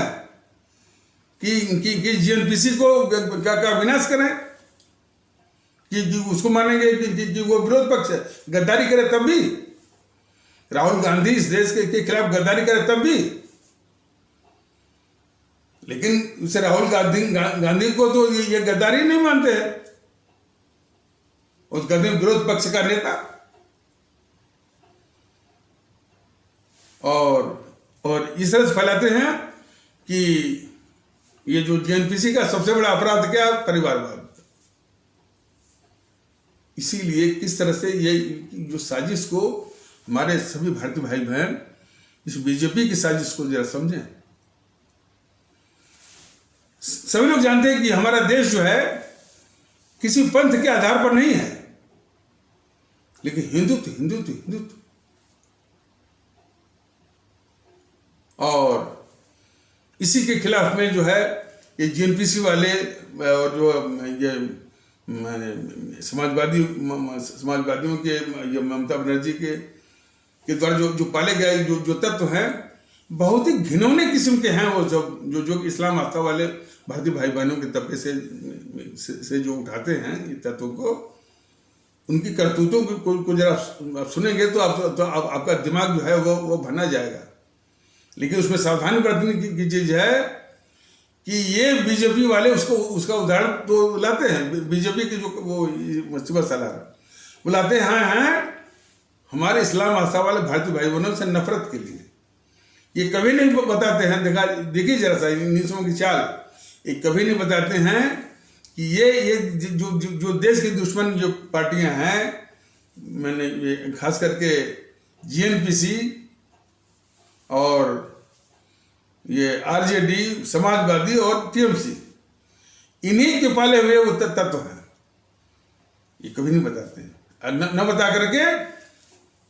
कि जीएनपीसी को का विनाश करें, कि उसको मानेंगे कि वो विरोध पक्ष है, गद्दारी करे तब भी, राहुल गांधी इस देश के खिलाफ गद्दारी करे तब भी। लेकिन उसे राहुल गांधी को तो ये गद्दारी नहीं मानते हैं, उस कहते हैं विरोध पक्ष का नेता। और इस तरह से फैलाते हैं कि ये जो जेएनपीसी का सबसे बड़ा अपराध क्या है? परिवारवाद। इसीलिए किस तरह से ये जो साजिश को हमारे सभी भारतीय भाई बहन इस बीजेपी की साजिश को जरा समझें। सभी लोग जानते हैं कि हमारा देश जो है किसी पंथ के आधार पर नहीं है, लेकिन हिंदुत्व हिंदुत्व हिंदुत्व। और इसी के खिलाफ में जो है ये जेएनपीसी वाले और जो ये समाजवादियों के ये ममता बनर्जी के द्वारा जो पाले गए जो तत्व हैं, बहुत ही घिनौने किस्म के हैं। वो जो इस्लाम आस्था वाले भारतीय भाई बहनों के तबके से जो उठाते हैं ये तत्वों को, उनकी करतूतों को जरा आप सुनेंगे तो आपका दिमाग जो है वो भरना जाएगा। लेकिन उसमें सावधानी बरतने की चीज है कि ये बीजेपी वाले उसका उदाहरण तो लाते हैं। बीजेपी के जो वो मुस्तफा सालार वो लाते हैं हमारे इस्लाम आस्था वाले भारतीय भाई बहनों से नफरत के लिए। ये कभी नहीं बताते हैं, देखिए जरा सा न्यूज़ों की चाल, ये कभी नहीं बताते हैं कि ये जो देश की दुश्मन जो पार्टियां हैं, मैंने खास करके जेएनपीसी और ये आरजेडी, समाजवादी और टीएमसी, इन्हीं के पाले हुए वो तत्व हैं। ये कभी नहीं बताते हैं, न बता करके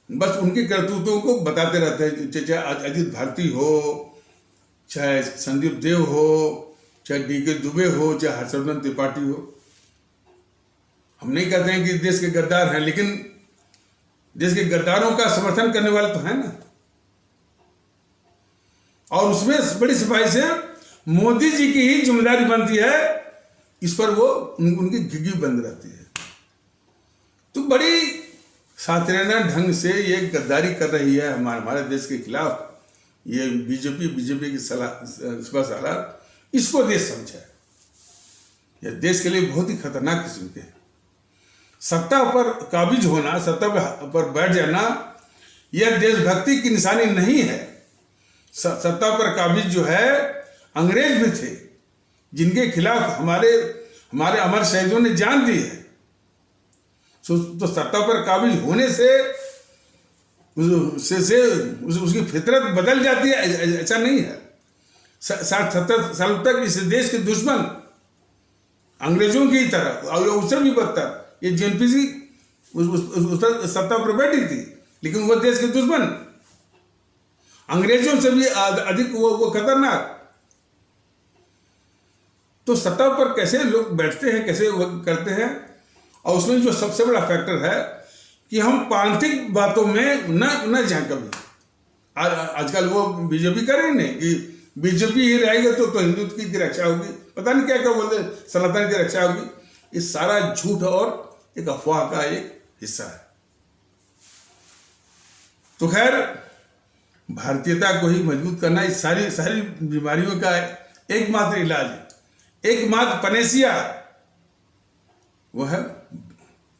बस उनकी करतूतों को बताते रहते हैं। चाहे अजीत भारती हो, चाहे संदीप देव हो, चाहे डीके दुबे हो, चाहे हर्षवर्धन त्रिपाठी हो। हम नहीं कहते हैं कि देश के गद्दार हैं, लेकिन देश के गद्दारों का समर्थन करने वाले तो हैं ना। और उसमें बड़ी सफाई से मोदी जी की ही जिम्मेदारी बनती है, इस पर वो उनकी घिघी बंद रहती है। तो बड़ी सातिराना ढंग से ये गद्दारी कर रही है हमारे देश के खिलाफ ये बीजेपी की सुबह सालार। इसको देश समझा है, यह देश के लिए बहुत ही खतरनाक किस्म के हैं। सत्ता पर काबिज होना, सत्ता पर बैठ जाना, यह देशभक्ति की निशानी नहीं है। सत्ता पर काबिज जो है अंग्रेज भी थे, जिनके खिलाफ हमारे अमर शहीदों ने जान दी है। तो सत्ता पर काबिज होने से उसकी फितरत बदल जाती है, ऐसा नहीं है। 60-70 साल तक इस देश के दुश्मन अंग्रेजों की तरह और उससे भी बदतर ये जेएनपीसी उस पर सत्ता पर बैठी थी, लेकिन वो देश के दुश्मन अंग्रेजों से भी अधिक वो खतरनाक। तो सत्ता पर कैसे लोग बैठते हैं, कैसे वो करते हैं। और उसमें जो सबसे बड़ा फैक्टर है कि हम प्रांतिक बातों में न जाए कभी। आजकल वो बीजेपी कर रही नहीं कि बीजेपी ही रहेगी तो हिंदुत्व की रक्षा होगी, पता नहीं क्या क्या बोलते, सनातन की रक्षा होगी। ये सारा झूठ और एक अफवाह का एक हिस्सा है। तो खैर, भारतीयता को ही मजबूत करना इस सारी बीमारियों का एकमात्र इलाज, एकमात्र पनेसिया वो है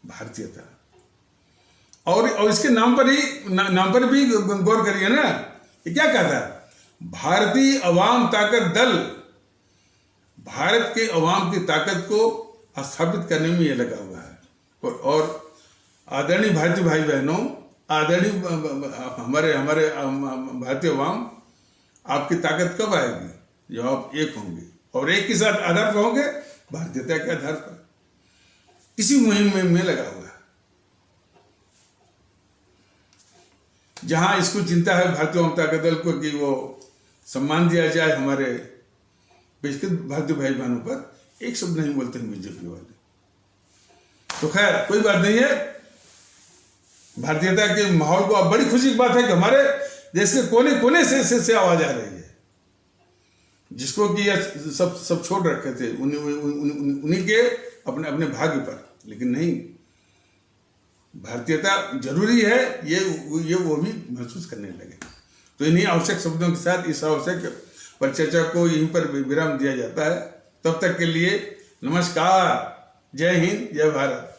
भारतीयता। और इसके नाम पर भी गौर करिए ना, ये क्या कहता है? भारतीय अवाम ताकत दल, भारत के अवाम की ताकत को स्थापित करने में ये लगा हुआ है। और आदरणीय भारतीय भाई बहनों, आदरणीय हमारे भारतीय अवाम, आपकी ताकत कब आएगी? जब आप एक होंगे, और एक के साथ आधार पर होंगे, भारतीयता के आधार पर। इसी मुहिम में लगा हुआ है। जहां इसको चिंता है भारतीय जनता दल को कि वो सम्मान दिया जाए हमारे बहिष्कृत भारतीय भाई बहनों पर, एक शब्द नहीं बोलते हैं बीजेपी वाले। तो खैर, कोई बात नहीं है। भारतीयता के माहौल को, अब बड़ी खुशी की बात है कि हमारे देश के कोने कोने से आवाज आ रही है। जिसको कि यह सब छोड़ रखे थे उन्हीं के अपने भाग्य पर, लेकिन नहीं, भारतीयता जरूरी है, ये वो भी महसूस करने लगे। तो इन्हीं आवश्यक शब्दों के साथ इस आवश्यक परिचर्चा को यहीं पर विराम दिया जाता है। तब तक के लिए नमस्कार, जय हिंद, जय भारत।